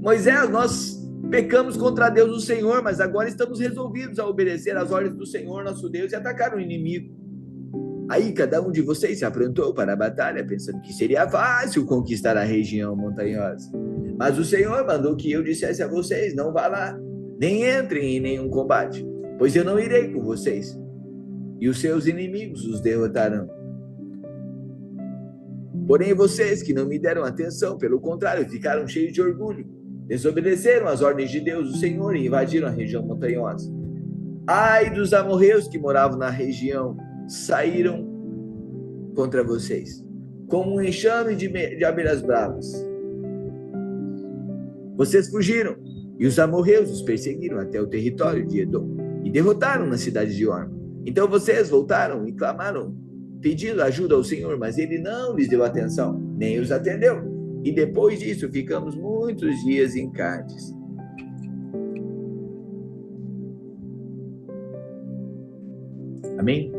Moisés, nós pecamos contra Deus, o Senhor, mas agora estamos resolvidos a obedecer às ordens do Senhor, nosso Deus, e atacar o inimigo. Aí cada um de vocês se aprontou para a batalha, pensando que seria fácil conquistar a região montanhosa. Mas o Senhor mandou que eu dissesse a vocês: não vá lá, nem entrem em nenhum combate, pois eu não irei com vocês, e os seus inimigos os derrotarão. Porém vocês que não me deram atenção, pelo contrário, ficaram cheios de orgulho, desobedeceram às ordens de Deus, o Senhor, e invadiram a região montanhosa. Ai dos amorreus que moravam na região, saíram contra vocês, como um enxame de abelhas bravas. Vocês fugiram, e os amorreus os perseguiram até o território de Edom, e derrotaram na cidade de Orma. Então vocês voltaram e clamaram, pedindo ajuda ao Senhor, mas ele não lhes deu atenção, nem os atendeu. E depois disso, ficamos muitos dias em Cádiz. Amém?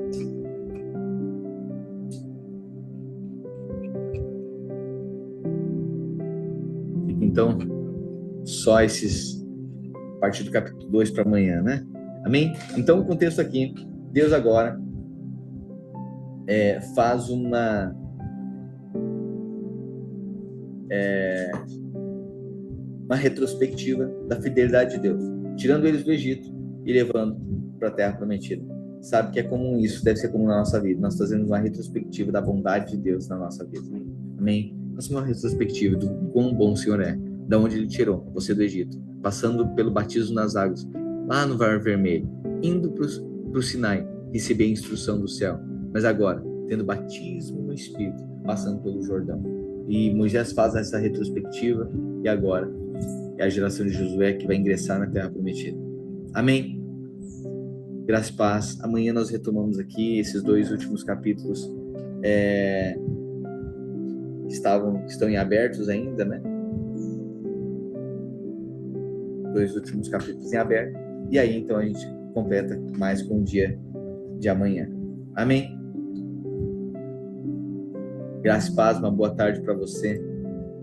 Então, só esses, a partir do capítulo 2 para amanhã, né? Amém? Então, o contexto aqui, Deus agora faz uma retrospectiva da fidelidade de Deus, tirando eles do Egito e levando para a terra prometida. Sabe que é comum isso, deve ser comum na nossa vida. Nós fazemos uma retrospectiva da bondade de Deus na nossa vida. Amém? Nós fazemos uma retrospectiva do quão bom o Senhor é, da onde Ele tirou você do Egito, passando pelo batismo nas águas, lá no Mar Vermelho, indo para o Sinai, receber a instrução do céu, mas agora, tendo batismo no Espírito, passando pelo Jordão. E Moisés faz essa retrospectiva, e agora é a geração de Josué que vai ingressar na Terra Prometida. Amém? Graça e paz. Amanhã nós retomamos aqui esses 2 últimos capítulos estão em abertos ainda, né? 2 últimos capítulos em aberto. E aí, então, a gente completa mais com o dia de amanhã. Amém? Graça e paz, uma boa tarde para você.